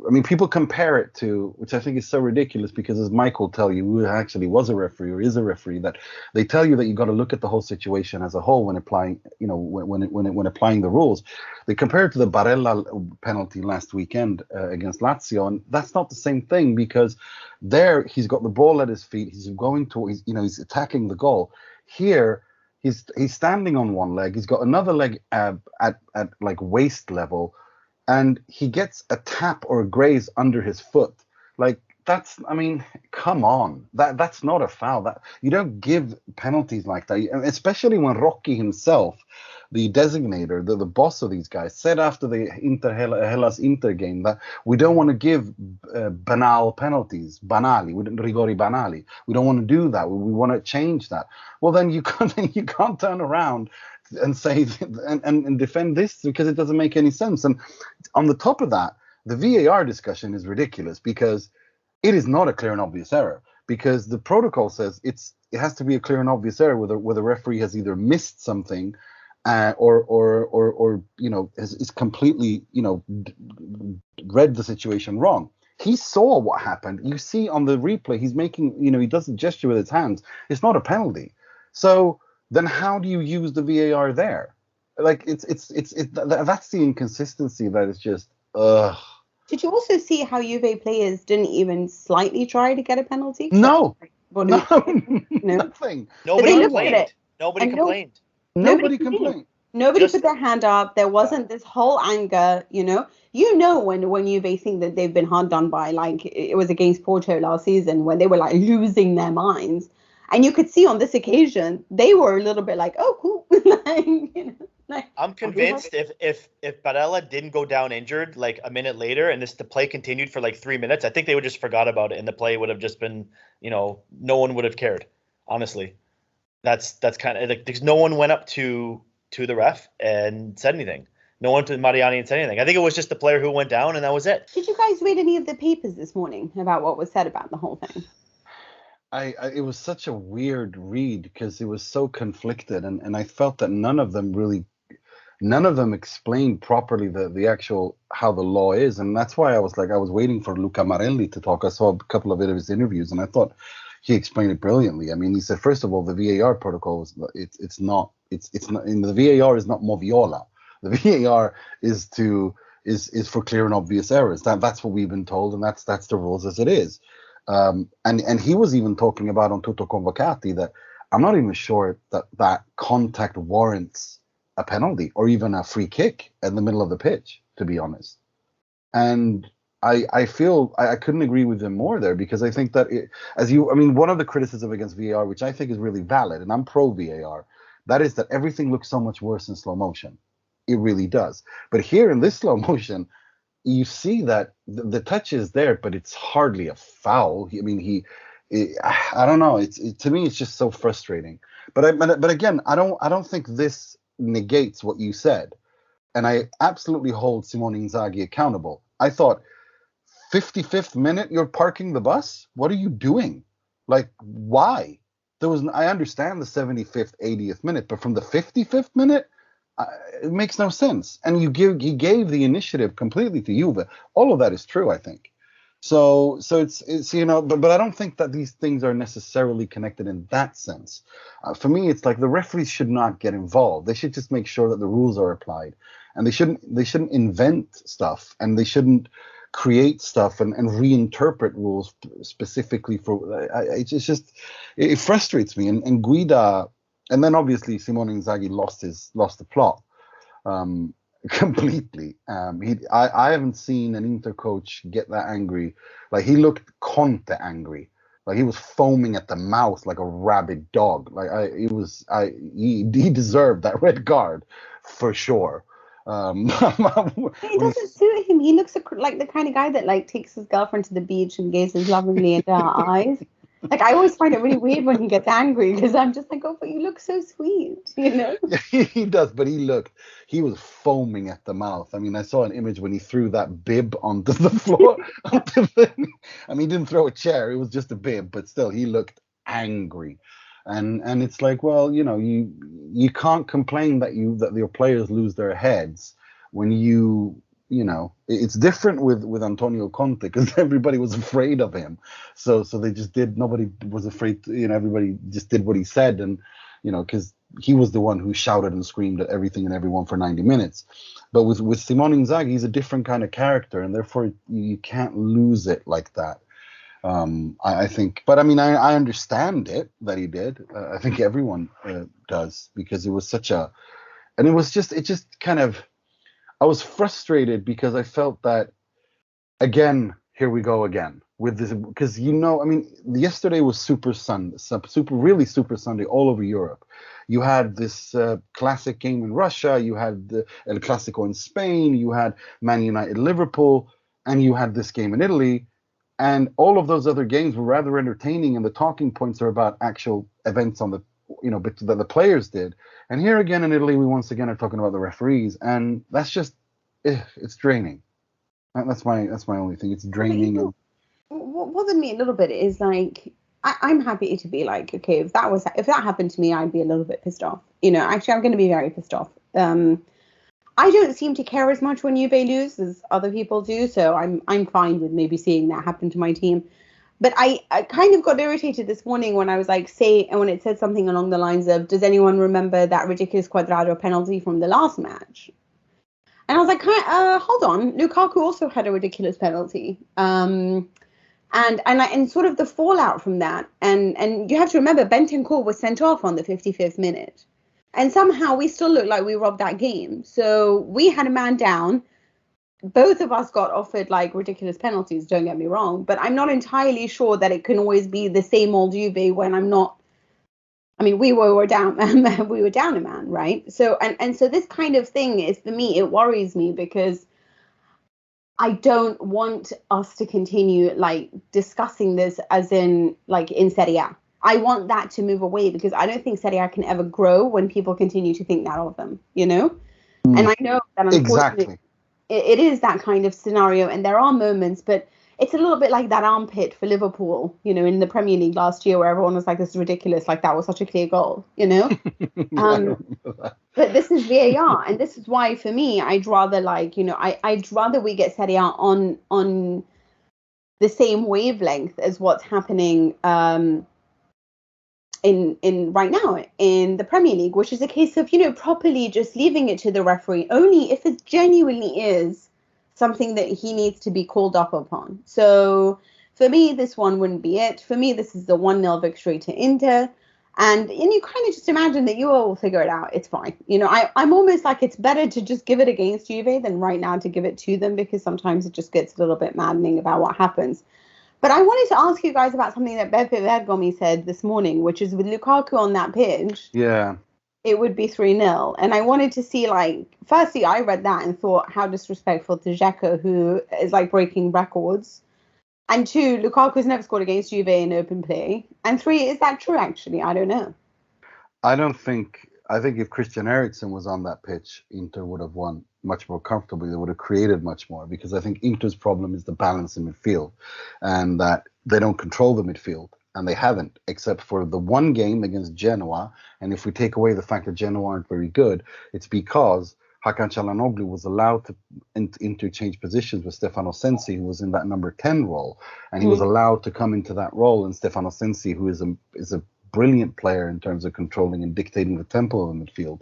I mean, people compare it to, which I think is so ridiculous, because as Mike will tell you, who actually was a referee or is a referee, that they tell you that you got to look at the whole situation as a whole when applying, when applying the rules. They compare it to the Barella penalty last weekend against Lazio, and that's not the same thing, because there he's got the ball at his feet, he's going to, he's attacking the goal. Here, he's standing on one leg, he's got another leg at like waist level, and he gets a tap or a graze under his foot. Like, that's, I mean, come on. That's not a foul. That you don't give penalties like that, especially when Rocky himself, the designator, the boss of these guys, said after the Hellas Inter game that we don't want to give banal penalties, rigori banali. We don't want to do that. We want to change that. Well, then you can't turn around and say and defend this, because it doesn't make any sense. And on the top of that, the VAR discussion is ridiculous, because it is not a clear and obvious error, because the protocol says it has to be a clear and obvious error where the referee has either missed something or is completely read the situation wrong. He saw what happened. You see on the replay, he's making, he does a gesture with his hands. It's not a penalty. So then how do you use the VAR there? Like, it's that's the inconsistency that is just ugh. Did you also see how Juve players didn't even slightly try to get a penalty? No. Nothing. Nobody complained. Nobody complained. Nobody complained. Nobody put their hand up. There wasn't this whole anger, when Juve think that they've been hard done by, like it was against Porto last season when they were like losing their minds. And you could see on this occasion, they were a little bit like, oh, cool. I'm convinced if Barella didn't go down injured like a minute later and the play continued for like 3 minutes, I think they would just forgot about it and the play would have just been, no one would have cared. Honestly, that's kind of like, because no one went up to the ref and said anything. No one to Mariani and said anything. I think it was just the player who went down and that was it. Did you guys read any of the papers this morning about what was said about the whole thing? It was such a weird read because it was so conflicted, and I felt that none of them explained properly the actual how the law is, and that's why I was waiting for Luca Marelli to talk. I saw a couple of his interviews, and I thought he explained it brilliantly. I mean, he said, first of all, the VAR protocol it's not in the VAR is not moviola. The VAR is for clear and obvious errors. That's what we've been told, and that's the rules as it is. And he was even talking about on Tutto Convocati that I'm not even sure that contact warrants a penalty or even a free kick in the middle of the pitch, to be honest. And I feel I couldn't agree with him more there, because I think that one of the criticism against VAR, which I think is really valid, and I'm pro VAR, that is that everything looks so much worse in slow motion. It really does. But here in this slow motion, you see that the touch is there, but it's hardly a foul. I mean, I don't know. To me, it's just so frustrating. But again, I don't think this negates what you said, and I absolutely hold Simone Inzaghi accountable. I thought, 55th minute, you're parking the bus. What are you doing? Like, why? I understand the 75th, 80th minute, but from the 55th minute. It makes no sense, and he gave the initiative completely to Juve. All of that is true, I think. So it's but I don't think that these things are necessarily connected in that sense. For me, it's like the referees should not get involved. They should just make sure that the rules are applied, and they shouldn't invent stuff, and they shouldn't create stuff and reinterpret rules specifically for. It frustrates me, and Guida. And then obviously Simone Inzaghi lost the plot completely. I haven't seen an Inter coach get that angry. Like, he looked Conte angry. Like, he was foaming at the mouth like a rabid dog. Like, he deserved that red card for sure. It doesn't suit him. He looks like the kind of guy that like takes his girlfriend to the beach and gazes lovingly into her eyes. Like, I always find it really weird when he gets angry, because I'm just like, oh, but you look so sweet, He does, but he was foaming at the mouth. I mean, I saw an image when he threw that bib onto the floor. I mean, he didn't throw a chair. It was just a bib, but still, he looked angry. And it's like, well, you can't complain that your players lose their heads when you it's different with Antonio Conte because everybody was afraid of him. So they just nobody was afraid. Everybody just did what he said, and because he was the one who shouted and screamed at everything and everyone for 90 minutes. But with Simone Inzaghi, he's a different kind of character, and therefore you can't lose it like that. I think, but I mean, I understand it that he did. I think everyone does, because it was and it just kind of, I was frustrated because I felt that, again, here we go again with this, because I mean, yesterday was Super Sunday all over Europe. You had this classic game in Russia, you had the El Clasico in Spain, you had Man United Liverpool, and you had this game in Italy. And all of those other games were rather entertaining, and the talking points are about actual events on that the players did. And here again in Italy, we once again are talking about the referees, and that's just, it's draining. That's my only thing. It's draining. What bothered me a little bit is like, I'm happy to be like, okay, if that happened to me, I'd be a little bit pissed off. Actually, I'm going to be very pissed off. I don't seem to care as much when Juve lose as other people do, so I'm fine with maybe seeing that happen to my team. But I kind of got irritated this morning when I was like, when it said something along the lines of, does anyone remember that ridiculous Cuadrado penalty from the last match? And I was like, hold on, Lukaku also had a ridiculous penalty. And sort of the fallout from that. And you have to remember, Bentancur was sent off on the 55th minute. And somehow we still look like we robbed that game. So we had a man down. Both of us got offered like ridiculous penalties, don't get me wrong. But I'm not entirely sure that it can always be the same old Juve when I'm not. I mean, we were down a man, right? So and so this kind of thing is, for me, it worries me, because I don't want us to continue like discussing this as in like in Serie A. I want that to move away, because I don't think Serie A can ever grow when people continue to think that of them, And I know that unfortunately exactly. it is that kind of scenario, and there are moments, but it's a little bit like that armpit for Liverpool, in the Premier League last year, where everyone was like, this is ridiculous, like that was such a clear goal, But this is VAR, and this is why, for me, I'd rather I'd rather we get Serie A on the same wavelength as what's happening in right now in the Premier League, which is a case of, properly just leaving it to the referee only if it genuinely is something that he needs to be called up upon. So for me, this one wouldn't be it. For me, this is the 1-0 victory to Inter. And you kind of just imagine that you will figure it out. It's fine. I'm almost like, it's better to just give it against Juve than right now to give it to them, because sometimes it just gets a little bit maddening about what happens. But I wanted to ask you guys about something that Beppe Bergomi said this morning, which is with Lukaku on that pitch. Yeah. It would be 3-0. And I wanted to see, firstly, I read that and thought, how disrespectful to Dzeko, who is breaking records. And 2, Lukaku's never scored against Juve in open play. And 3, is that true, actually? I don't know. I think if Christian Eriksen was on that pitch, Inter would have won much more comfortably. They would have created much more, because I think Inter's problem is the balance in midfield, and that they don't control the midfield, and they haven't, except for the one game against Genoa. And if we take away the fact that Genoa aren't very good, it's because Hakan Çalhanoğlu was allowed to interchange positions with Stefano Sensi, who was in that number 10 role, and he was allowed to come into that role. And Stefano Sensi, who is a brilliant player in terms of controlling and dictating the tempo of the midfield,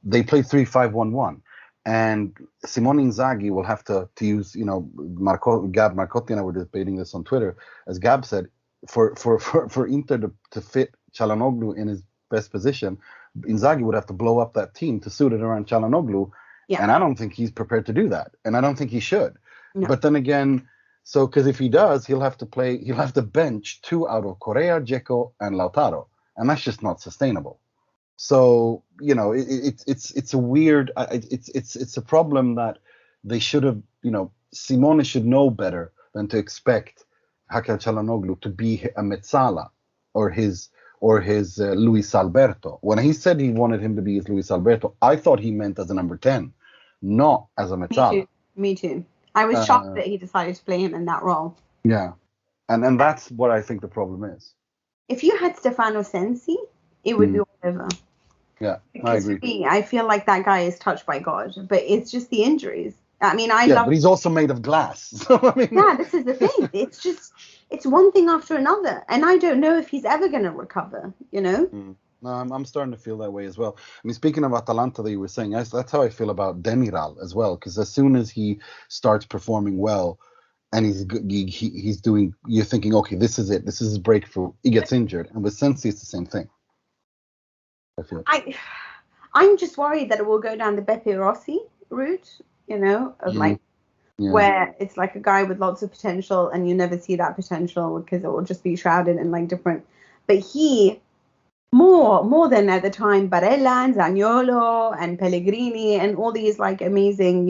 they played 3-5-1-1. And Simone Inzaghi will have to use, Gab Marcotti and I were debating this on Twitter. As Gab said, for Inter to fit Çalhanoğlu in his best position, Inzaghi would have to blow up that team to suit it around Çalhanoğlu. Yeah. And I don't think he's prepared to do that. And I don't think he should. No. But then again, because if he does, he'll have to bench 2 out of Correa, Dzeko, and Lautaro. And that's just not sustainable. So, it's a weird, it's a problem that they should have, Simone should know better than to expect Hakan Çalhanoğlu to be a Mezzala or his Luis Alberto. When he said he wanted him to be his Luis Alberto, I thought he meant as a number 10, not as a Mezzala. Me too. I was shocked that he decided to play him in that role. Yeah. And that's what I think the problem is. If you had Stefano Sensi, it would be all over. Yeah, because I agree. I feel like that guy is touched by God, but it's just the injuries. I mean, I yeah, love. But he's also made of glass. So, I mean, yeah, this is the thing. It's one thing after another, and I don't know if he's ever going to recover. No, I'm starting to feel that way as well. I mean, speaking of Atalanta that you were saying, that's how I feel about Demiral as well. Because as soon as he starts performing well, and he's doing, you're thinking, okay, this is it. This is his breakthrough. He gets injured, and with Sensi, it's the same thing. I feel. I'm just worried that it will go down the Beppe Rossi route, of where it's like a guy with lots of potential, and you never see that potential because it will just be shrouded in like different. But he more than at the time Barella and Zaniolo and Pellegrini and all these like amazing,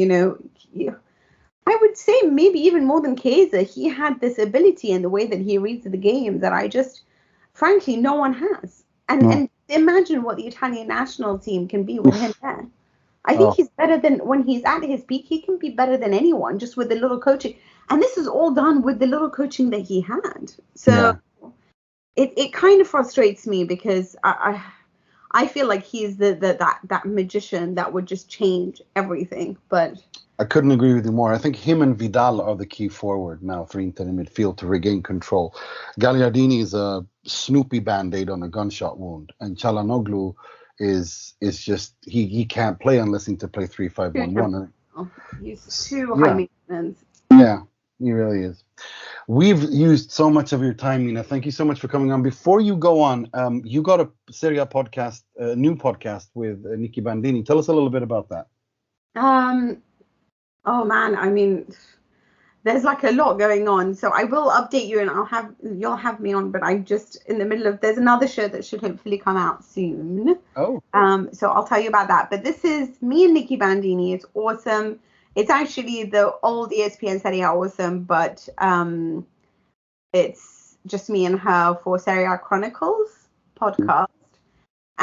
I would say maybe even more than Chiesa, he had this ability in the way that he reads the game that I just, frankly, no one has. And imagine what the Italian national team can be with him there. I think he's better than, when he's at his peak, he can be better than anyone just with the little coaching. And this is all done with the little coaching that he had. So it kind of frustrates me because I feel like he's that magician that would just change everything. But I couldn't agree with you more. I think him and Vidal are the key forward now for Inter in midfield to regain control. Gagliardini is a Snoopy Band-Aid on a gunshot wound, and Çalhanoğlu is just he can't play unless he to play 3-5-1-1. He's too high maintenance. Yeah, he really is. We've used so much of your time, Mina. Thank you so much for coming on. Before you go on, you got a Serie A podcast, a new podcast with Nicky Bandini. Tell us a little bit about that. Oh man, I mean, there's like a lot going on. So I will update you, and you'll have me on. But I'm just in the middle of. There's another show that should hopefully come out soon. Oh. So I'll tell you about that. But this is me and Nicky Bandini. It's awesome. It's actually the old ESPN Serie A Awesome, but it's just me and her for Serie A Chronicles podcast.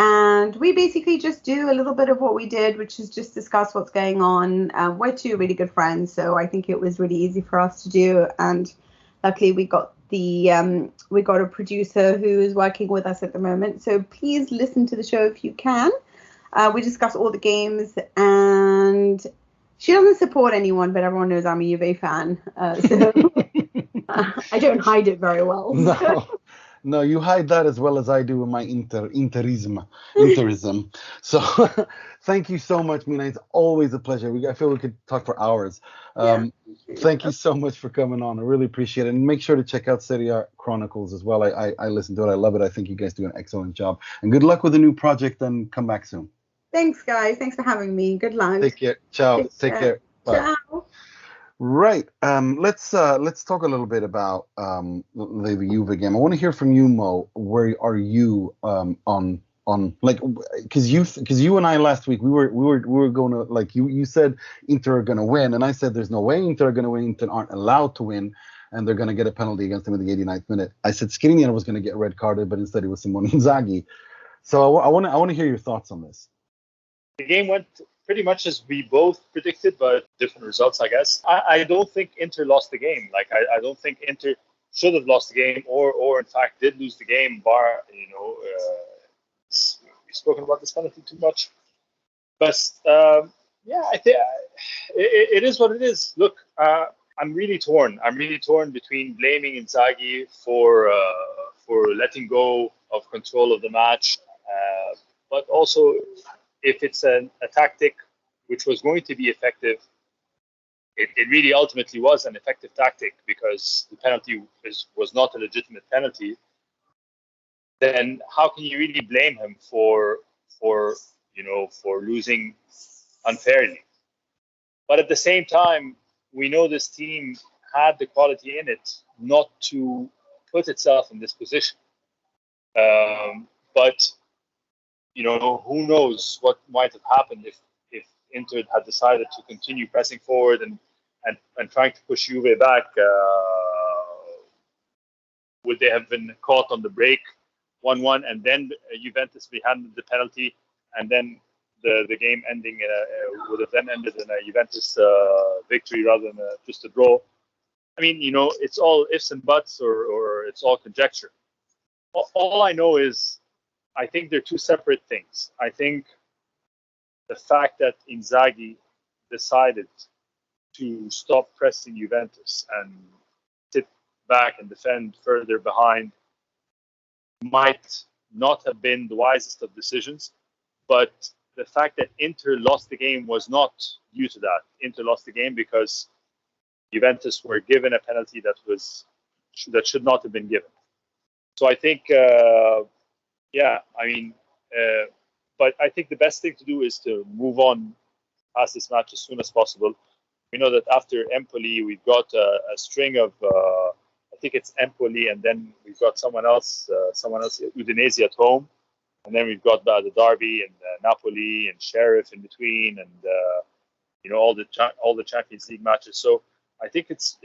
And we basically just do a little bit of what we did, which is just discuss what's going on. We're two really good friends, so I think it was really easy for us to do. And luckily, we got a producer who is working with us at the moment. So please listen to the show if you can. We discuss all the games, and she doesn't support anyone, but everyone knows I'm a Juve fan. So I don't hide it very well. No, you hide that as well as I do in my interism. So thank you so much, Mina. It's always a pleasure. I feel we could talk for hours. Thank you so much for coming on. I really appreciate it. And make sure to check out Serie A Chronicles as well. I listen to it. I love it. I think you guys do an excellent job. And good luck with the new project, and come back soon. Thanks, guys. Thanks for having me. Good luck. Take care. Ciao. Take care. Bye. Ciao. Right. Let's talk a little bit about the Juve game. I want to hear from you, Mo. Where are you on like, because you and I last week we were going to, like, you said Inter are going to win, and I said there's no way Inter are going to win. Inter aren't allowed to win, and they're going to get a penalty against them in the 89th minute. I said Skriniar was going to get red carded, but instead it was Simone Inzaghi. So I want to hear your thoughts on this. The game went pretty much as we both predicted, but different results, I guess. I don't think Inter lost the game. Like, I don't think Inter should have lost the game, or in fact did lose the game. Bar, we've spoken about this penalty too much. But I think it is what it is. Look, I'm really torn. I'm really torn between blaming Inzaghi for letting go of control of the match, but also, if it's a tactic which was going to be effective, it really ultimately was an effective tactic because the penalty was not a legitimate penalty, then how can you really blame him for losing unfairly? But at the same time, we know this team had the quality in it not to put itself in this position. But who knows what might have happened if Inter had decided to continue pressing forward and trying to push Juve back. Would they have been caught on the break 1-1, and then Juventus handed the penalty, and then the game ending would have then ended in a Juventus victory rather than just a draw? I mean, it's all ifs and buts, or it's all conjecture. All I know is, I think they're two separate things. I think the fact that Inzaghi decided to stop pressing Juventus and sit back and defend further behind might not have been the wisest of decisions. But the fact that Inter lost the game was not due to that. Inter lost the game because Juventus were given a penalty that should not have been given. So I think, but I think the best thing to do is to move on past this match as soon as possible. We know that after Empoli, we've got a string of, I think it's Empoli, and then we've got someone else, Udinese at home, and then we've got the derby and Napoli and Sheriff in between, and all the Champions League matches. So I think it's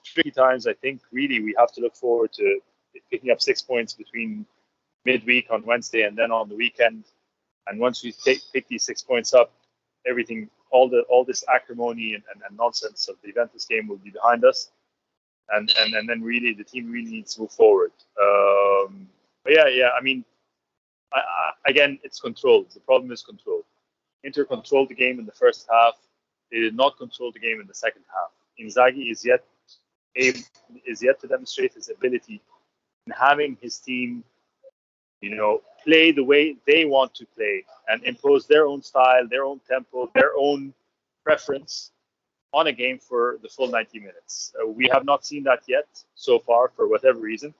tricky times. I think really we have to look forward to picking up 6 points between midweek on Wednesday and then on the weekend. And once we pick these 6 points up, everything, all this acrimony and nonsense of the Juventus game will be behind us, and then really the team really needs to move forward. But I mean, again, it's controlled. The problem is control. Inter controlled the game in the first half. They did not control the game in the second half. Inzaghi is yet to demonstrate his ability in having his team, play the way they want to play and impose their own style, their own tempo, their own preference on a game for the full 90 minutes. We have not seen that yet so far for whatever reason.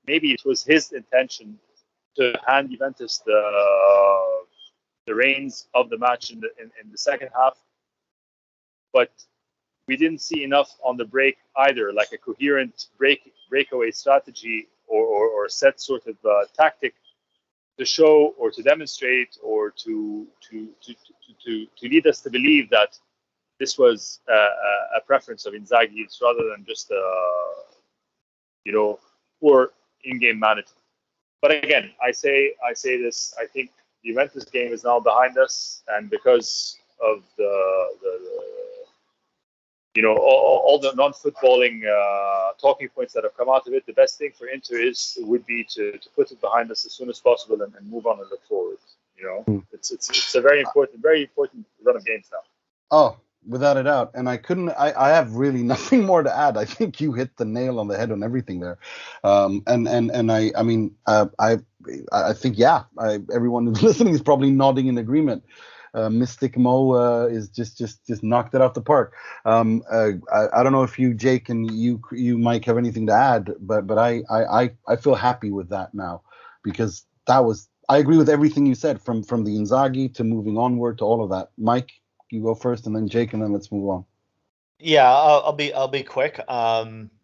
Maybe it was his intention to hand Juventus the reins of the match in the second half, but we didn't see enough on the break either, like a coherent breakaway strategy or set sort of tactic to show or to demonstrate or to lead us to believe that this was a preference of Inzaghi's rather than just poor in-game management. But again, I say this. I think the Juventus game is now behind us, and because of all the non-footballing talking points that have come out of it, the best thing for Inter would be to put it behind us as soon as possible and move on and look forward. It's a very important run of games now. Oh, without a doubt. And I have really nothing more to add. I think you hit the nail on the head on everything there. I think everyone who's listening is probably nodding in agreement. Mystic Mo is just knocked it out the park. I don't know if you, Jake, and you Mike have anything to add, but I feel happy with that now, because I agree with everything you said from the Inzaghi to moving onward to all of that. Mike, you go first, and then Jake, and then let's move on. Yeah, I'll be quick.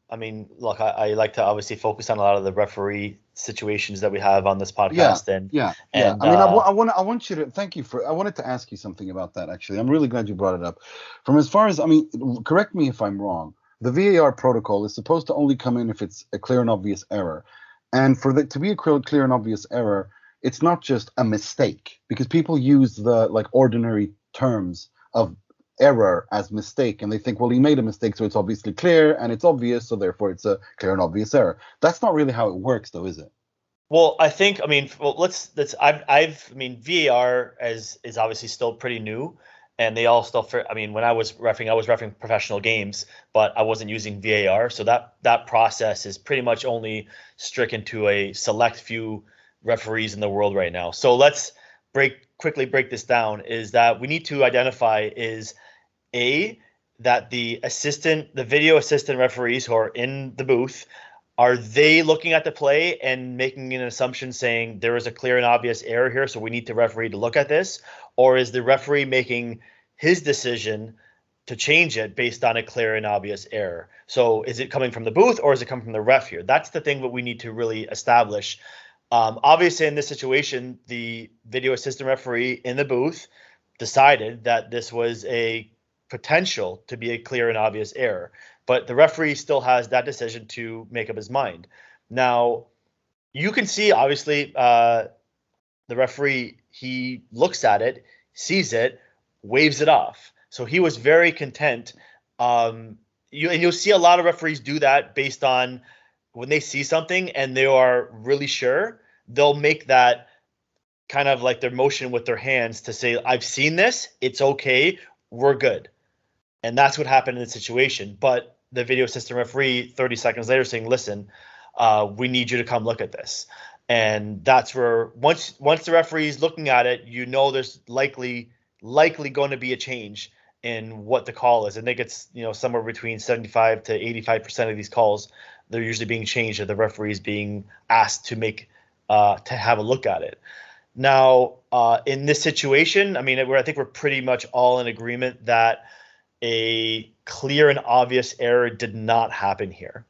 I mean, look, I like to obviously focus on a lot of the referee situations that we have on this podcast. Yeah. I want you to I wanted to ask you something about that, actually. I'm really glad you brought it up. Correct me if I'm wrong. The VAR protocol is supposed to only come in if it's a clear and obvious error. And for it to be a clear and obvious error, it's not just a mistake, because people use the ordinary terms of error as mistake, and they think, well, he made a mistake, so it's obviously clear and it's obvious, so therefore it's a clear and obvious error. That's not really how it works, though, is it? Well, I think, VAR is obviously still pretty new, and they all still, when I was refereeing professional games, but I wasn't using VAR, so that process is pretty much only stricken to a select few referees in the world right now. So let's quickly break this down. Is that we need to identify is that the video assistant referees who are in the booth, are they looking at the play and making an assumption saying there is a clear and obvious error here, so we need the referee to look at this? Or is the referee making his decision to change it based on a clear and obvious error? So is it coming from the booth or is it coming from the ref here? That's the thing that we need to really establish. Obviously, in this situation, the video assistant referee in the booth decided that this was a potential to be a clear and obvious error, but the referee still has that decision to make up his mind. Now, you can see, obviously, the referee, he looks at it, sees it, waves it off. So he was very content. You'll see a lot of referees do that based on when they see something and they are really sure, they'll make that kind of like their motion with their hands to say, I've seen this, it's okay, we're good. And that's what happened in the situation. But the video assistant referee 30 seconds later saying, listen, we need you to come look at this. And that's where once the referee's looking at it, there's likely going to be a change in what the call is. I think it's somewhere between 75 to 85% of these calls, they're usually being changed, or the referees being asked to have a look at it. Now, in this situation, I mean, I think we're pretty much all in agreement that a clear and obvious error did not happen here.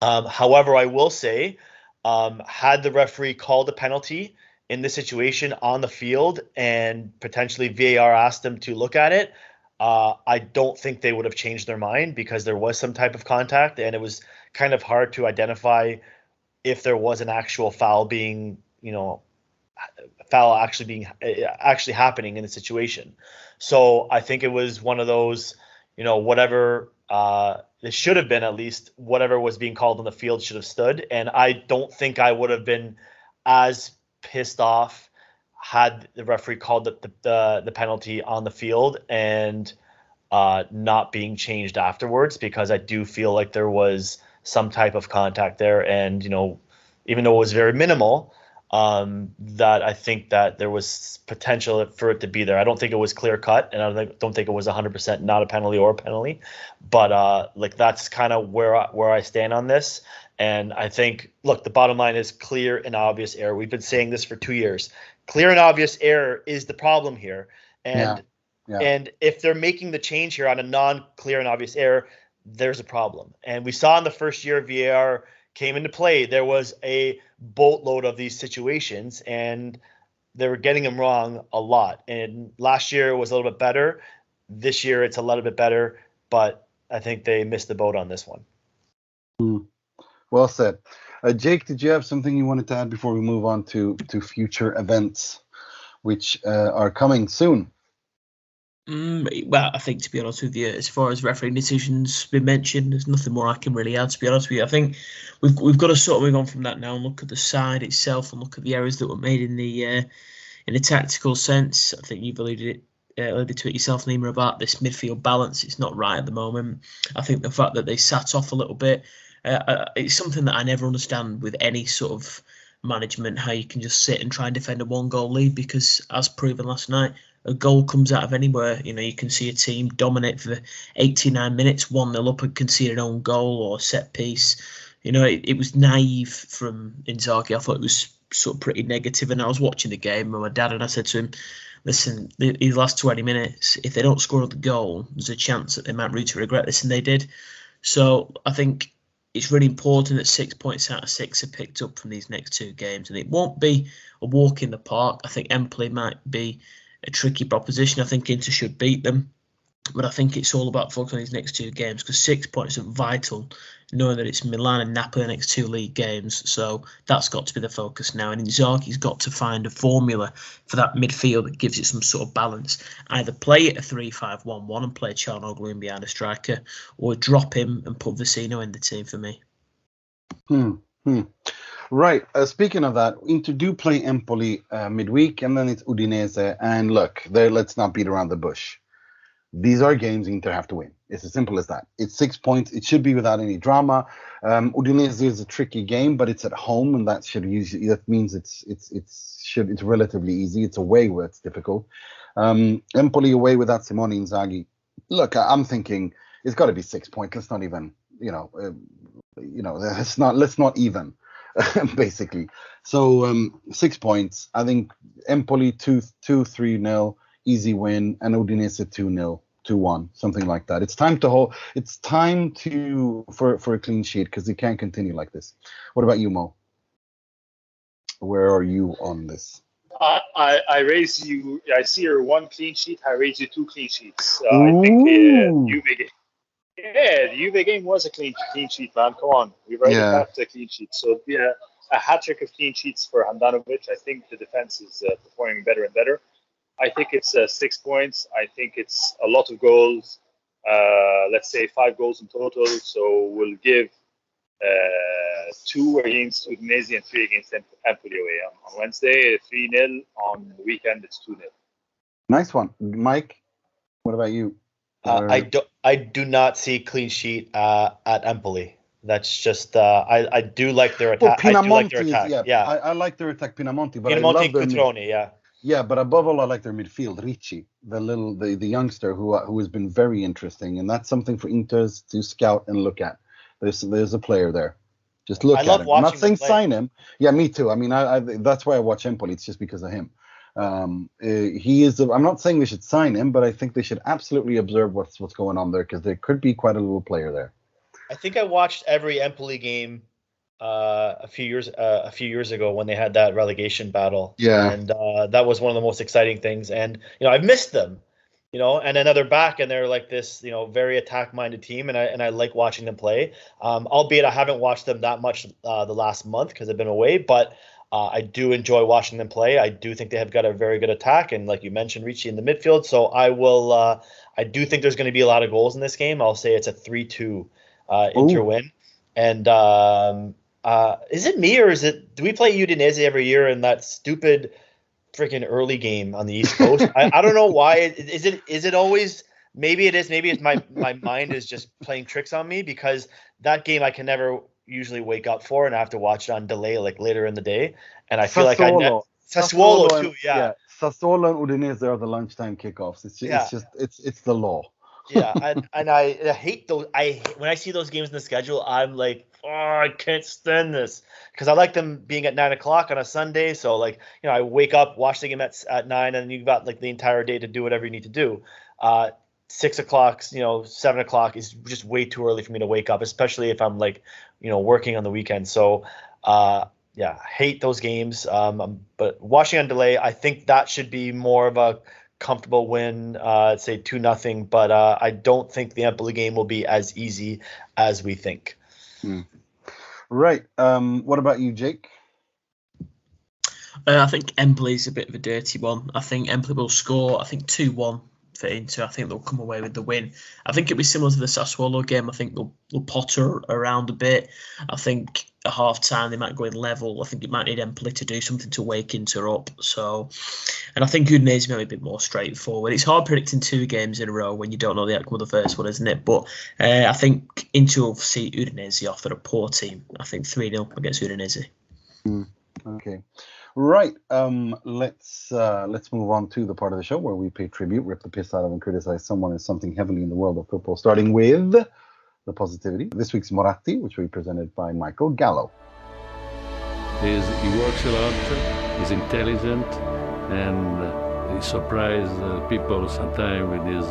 However, I will say, had the referee called a penalty in this situation on the field and potentially VAR asked them to look at it, I don't think they would have changed their mind, because there was some type of contact, and it was kind of hard to identify if there was an actual foul being, actually happening in the situation. So I think it was one of those, whatever it should have been, at least whatever was being called on the field should have stood. And I don't think I would have been as pissed off had the referee called the penalty on the field and not being changed afterwards, because I do feel like there was some type of contact there. And, even though it was very minimal, that I think that there was potential for it to be there. I don't think it was clear cut, and I don't think it was 100% not a penalty or a penalty, but that's kind of where I stand on this. And I think, look, the bottom line is clear and obvious error. We've been saying this for 2 years. Clear and obvious error is the problem here. And and if they're making the change here on a non-clear and obvious error, there's a problem. And we saw in the first year VAR came into play, there was a boatload of these situations, and they were getting them wrong a lot. And last year was a little bit better. This year it's a little bit better, but I think they missed the boat on this one. Well said. Jake, did you have something you wanted to add before we move on to future events, which are coming soon? Well, I think, to be honest with you, as far as refereeing decisions been mentioned, there's nothing more I can really add, to be honest with you. I think we've got to sort of move on from that now and look at the side itself and look at the errors that were made in the tactical sense. I think you've alluded to it yourself, Nima, about this midfield balance. It's not right at the moment. I think the fact that they sat off a little bit, it's something that I never understand with any sort of management, how you can just sit and try and defend a 1-goal lead, because as proven last night, a goal comes out of anywhere. You can see a team dominate for 89 minutes, 1-0 up, and concede an own goal or set piece. It was naive from Inzaghi. I thought it was sort of pretty negative. And I was watching the game with my dad, and I said to him, listen, these last 20 minutes, if they don't score the goal, there's a chance that they might root to regret this, and they did. So I think it's really important that 6 points out of 6 are picked up from these next 2 games, and it won't be a walk in the park. I think Empoli might be a tricky proposition. I think Inter should beat them, but I think it's all about focusing on these next 2 games, because 6 points are vital, knowing that it's Milan and Napoli the next 2 league games. So that's got to be the focus now, and Inzaghi's got to find a formula for that midfield that gives it some sort of balance. Either play it a 3-5-1-1 and play Çalhanoğlu in behind a striker, or drop him and put Vecino in the team for me. Right. Speaking of that, Inter do play Empoli midweek, and then it's Udinese. And look, let's not beat around the bush. These are games Inter have to win. It's as simple as that. It's 6 points. It should be without any drama. Udinese is a tricky game, but it's at home, and that means it's relatively easy. It's away where it's difficult. Empoli away without Simone Inzaghi. Look, I'm thinking it's got to be 6 points. Let's not even, let's not even. Basically. So 6 points. I think Empoli 2-3-0, easy win, and Udinese 2-0, 2-1, something like that. It's time for a clean sheet, because you can't continue like this. What about you, Mo? Where are you on this? I raise you. I see your 1 clean sheet. I raise you 2 clean sheets. I think you make it. Yeah, the Juve game was a clean sheet, man. Come on. We've already got a clean sheet. So a hat-trick of clean sheets for Handanovic. I think the defense is performing better and better. I think it's 6 points. I think it's a lot of goals. Let's say 5 goals in total. So we'll give 2 against Udinese and 3 against Empoli away. On Wednesday, 3-0. On the weekend, it's 2-0. Nice one. Mike, what about you? I do not see clean sheet at Empoli. That's just I do like their attack. Well, I do like their Pinamonti attack. I like their attack, Pinamonti, but I Pinamonti love their Cutrone, yeah. Yeah, but above all, I like their midfield. Ricci, the youngster who has been very interesting, and that's something for Inters to scout and look at. There's a player there. Just look at him. I'm not saying sign him. Yeah, me too. I mean, I that's why I watch Empoli. It's just because of him. He is. I'm not saying they should sign him, but I think they should absolutely observe what's going on there, because there could be quite a little player there. I think I watched every Empoli game a few years ago when they had that relegation battle. Yeah, and that was one of the most exciting things. And I've missed them. And then they're back and they're like this, very attack-minded team, and I like watching them play. Albeit I haven't watched them that much the last month because I've been away, but I do enjoy watching them play. I do think they have got a very good attack, and like you mentioned, Ricci in the midfield. So I do think there's going to be a lot of goals in this game. I'll say it's a 3-2 Inter win. And is it me, or do we play Udinese every year in that stupid freaking early game on the East Coast? I don't know why. Is it always? Maybe it is. Maybe it's my mind is just playing tricks on me, because that game I can never usually wake up for, and I have to watch it on delay like later in the day. And I feel like Sassuolo too. Yeah. Sassuolo and Udinese are the lunchtime kickoffs. It's the law. Yeah, and I hate those. When I see those games in the schedule, I'm like, oh, I can't stand this, because I like them being at 9:00 on a Sunday. So I wake up, watch the game at 9, and you've got the entire day to do whatever you need to do. 6:00, 7:00 is just way too early for me to wake up, especially if I'm working on the weekend. So I hate those games. But watching on delay, I think that should be more of a comfortable win, say 2-0, but I don't think the Empoli game will be as easy as we think. Right. What about you, Jake? I think Empoli is a bit of a dirty one. I think Empoli will score, 2-1 for Inter. I think they'll come away with the win. I think it'll be similar to the Sassuolo game. I think they'll potter around a bit. I think at half time they might go in level. I think it might need Empoli to do something to wake Inter up. And I think Udinese may be a bit more straightforward. It's hard predicting 2 games in a row when you don't know the outcome of the first one, isn't it? But I think Inter will see Udinese off. They're a poor team. I think 3-0 against Udinese. Okay. Right. Let's move on to the part of the show where we pay tribute, rip the piss out of, and criticize someone and something heavily in the world of football, starting with the positivity. This week's Moratti, which will be presented by Michael Gallo. He works a lot, he's intelligent, and he surprises people sometimes with his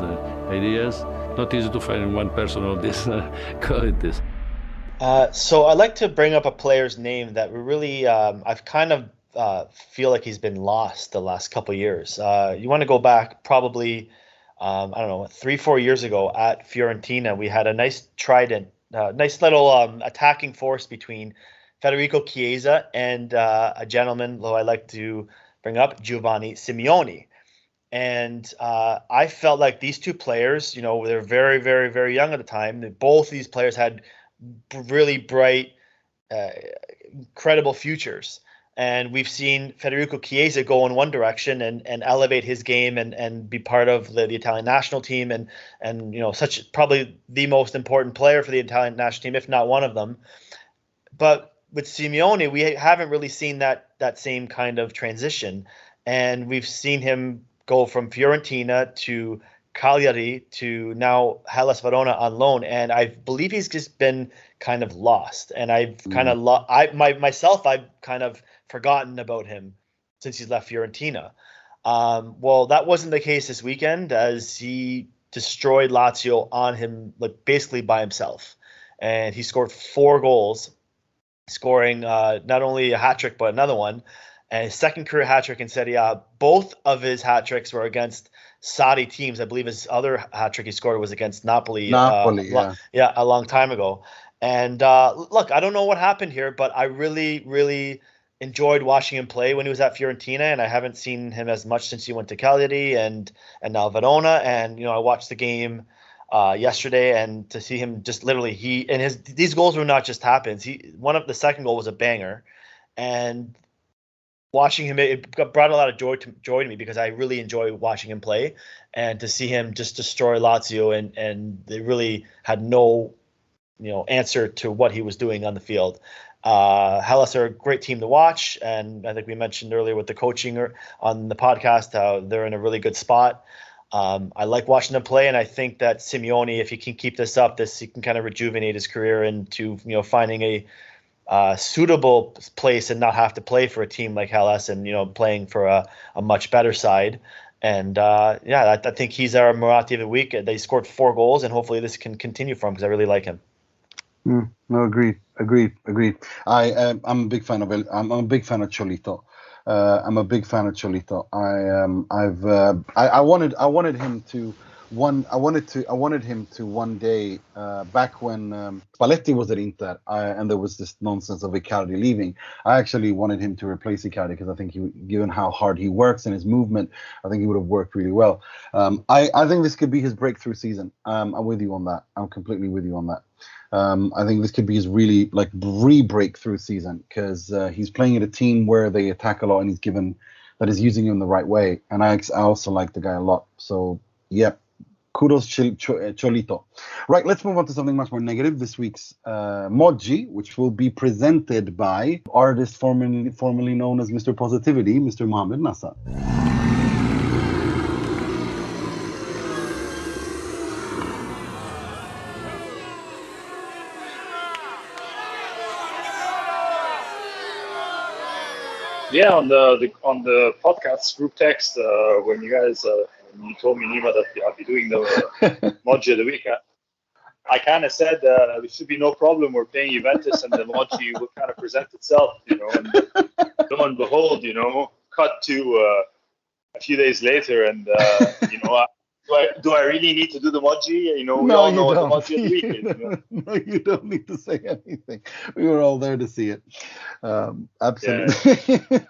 ideas. Not easy to find one person of this qualities. So I like to bring up a player's name that we really, I've kind of feel like he's been lost the last couple of years. You want to go back probably, 3-4 years ago at Fiorentina. We had a nice trident, nice little attacking force between Federico Chiesa and a gentleman who I like to bring up, Giovanni Simeone. And I felt like these two players, they're very, very, very young at the time. Both these players had really bright, incredible futures. And we've seen Federico Chiesa go in one direction and elevate his game and be part of the Italian national team and such probably the most important player for the Italian national team, if not one of them. But with Simeone, we haven't really seen that same kind of transition. And we've seen him go from Fiorentina to Cagliari to now Hellas Verona on loan, and I believe he's just been kind of lost. And I've kind of I've kind of forgotten about him since he's left Fiorentina. Well, that wasn't the case this weekend, as he destroyed Lazio on him, basically by himself, and he scored 4 goals, scoring not only a hat trick but another one, and his second career hat trick in Serie A. Both of his hat tricks were against Saudi teams. I believe his other hat trick he scored was against Napoli. A long time ago. And look, I don't know what happened here, but I really, really enjoyed watching him play when he was at Fiorentina, and I haven't seen him as much since he went to Cagliari and now Verona. And I watched the game yesterday, and to see him just literally these goals were not just happens. The second goal was a banger, and watching him, it brought a lot of joy to me because I really enjoy watching him play, and to see him just destroy Lazio, and they really had no, answer to what he was doing on the field. Hellas are a great team to watch, and I think we mentioned earlier with the coaching on the podcast how they're in a really good spot. I like watching them play, and I think that Simeone, if he can keep this up, he can kind of rejuvenate his career into finding a suitable place and not have to play for a team like Hellas, and playing for a much better side. And I think he's our Moratti of the week. They scored 4 goals, and hopefully this can continue for him because I really like him. No, agreed. I'm a big fan of Cholito. I'm a big fan of Cholito. I wanted him to one day back when Spalletti was at Inter and there was this nonsense of Icardi leaving. I actually wanted him to replace Icardi because I think given how hard he works and his movement, I think he would have worked really well. I think this could be his breakthrough season. I'm with you on that. I'm completely with you on that. I think this could be his really breakthrough season because he's playing at a team where they attack a lot and he's using him the right way. And I also like the guy a lot. So yeah, kudos Cholito. Right, let's move on to something much more negative. This week's Moggi, which will be presented by artist formerly known as Mr. Positivity, Mr. Mohamed Nassar. Yeah, on the podcast group text, when you guys you told me, Nima, that I'll be doing the Moggi of the week, I kind of said there should be no problem. We're playing Juventus, and the Moggi will kind of present itself, And lo and behold, cut to a few days later, and do I really need to do the Moggi? We all know what the Moggi of the week is. No, you don't need to say anything. We were all there to see it. Absolutely. Yeah.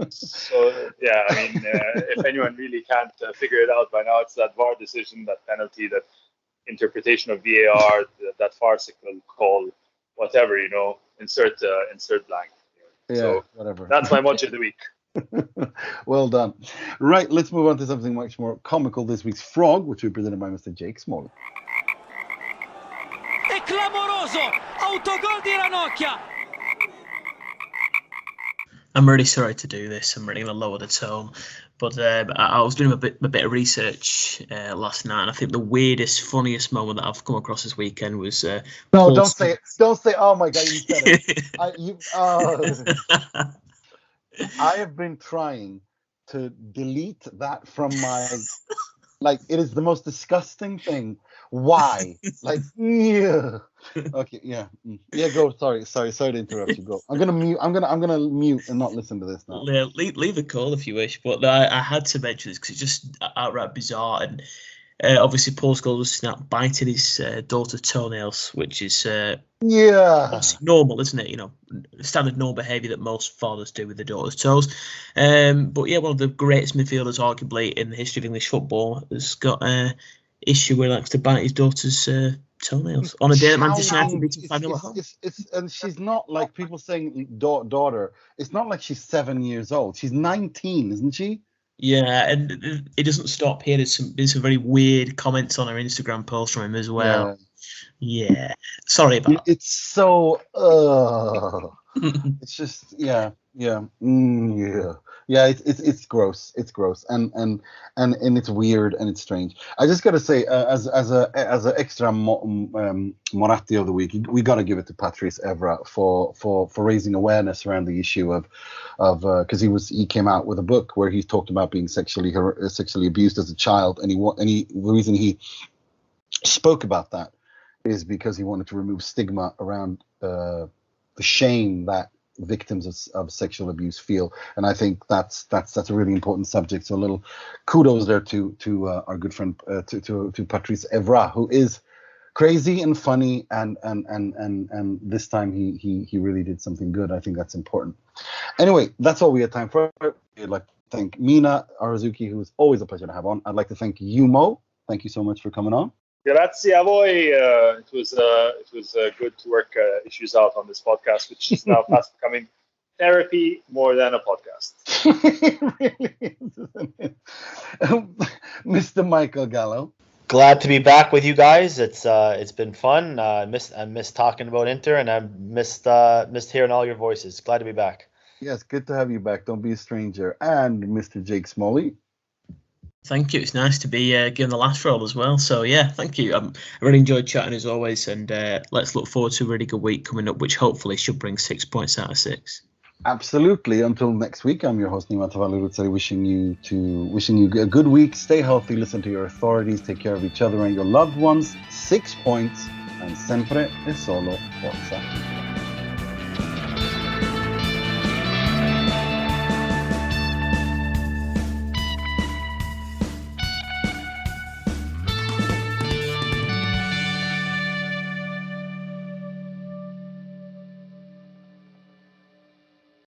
So, yeah, I mean, if anyone really can't figure it out by now, it's that VAR decision, that penalty, that interpretation of VAR, that farcical call, whatever, insert blank. Yeah, so whatever. That's my Moggi of the week. Well done. Right, let's move on to something much more comical. This week's Frog, which will be presented by Mr. Jake Smalley. È clamoroso! Autogol di Ranocchia! I'm really sorry to do this. I'm really going to lower the tone. But I was doing a bit of research last night, and I think the weirdest, funniest moment that I've come across this weekend was... no, don't say it. Don't say, oh my God, you said it. I have been trying to delete that from my... it is the most disgusting thing. Why? Yeah. Okay, yeah. Yeah, go. Sorry to interrupt you. Go. I'm gonna mute and not listen to this now. Yeah, leave the call if you wish, but I had to mention this because it's just outright bizarre. And obviously, Paul Scholes was snapped biting his daughter's toenails, which is normal, isn't it? Standard normal behaviour that most fathers do with their daughter's toes. But yeah, one of the greatest midfielders, arguably, in the history of English football, has got issue where he likes to bite his daughter's toenails on a day that Manchester United beat 5-0 at home. And she's not like people saying daughter. It's not like she's 7 years old. She's 19, isn't she? Yeah, and it doesn't stop here. There's some very weird comments on her Instagram post from him as well. Yeah. Sorry about that. It's so it's just it's gross. It's gross and it's weird and it's strange. I just gotta say, as a extra Moratti of the week, we gotta give it to Patrice Evra for raising awareness around the issue of because he came out with a book where he talked about being sexually abused as a child, and the reason he spoke about that is because he wanted to remove stigma around the shame that victims of sexual abuse feel, and I think that's a really important subject. So a little kudos there to our good friend to Patrice Evra, who is crazy and funny, and this time he really did something good. I think that's important. Anyway, that's all we had time for. I'd like to thank Mina Rzouki, who is always a pleasure to have on. I'd like to thank you, Mo. Thank you so much for coming on. Grazie a voi. It was good to work issues out on this podcast, which is now fast becoming therapy more than a podcast. It really is, isn't it? Mr. Michael Gallo. Glad to be back with you guys. It's been fun. I missed talking about Inter, and I missed hearing all your voices. Glad to be back. Yes, good to have you back. Don't be a stranger. And Mr. Jake Smalley. Thank you. It's nice to be given the last role as well. So yeah, thank you. I really enjoyed chatting as always, and let's look forward to a really good week coming up, which hopefully should bring 6 points out of 6. Absolutely. Until next week, I'm your host Nima Tavallaey, wishing you a good week. Stay healthy, listen to your authorities, take care of each other and your loved ones. 6 points, and sempre e solo forza.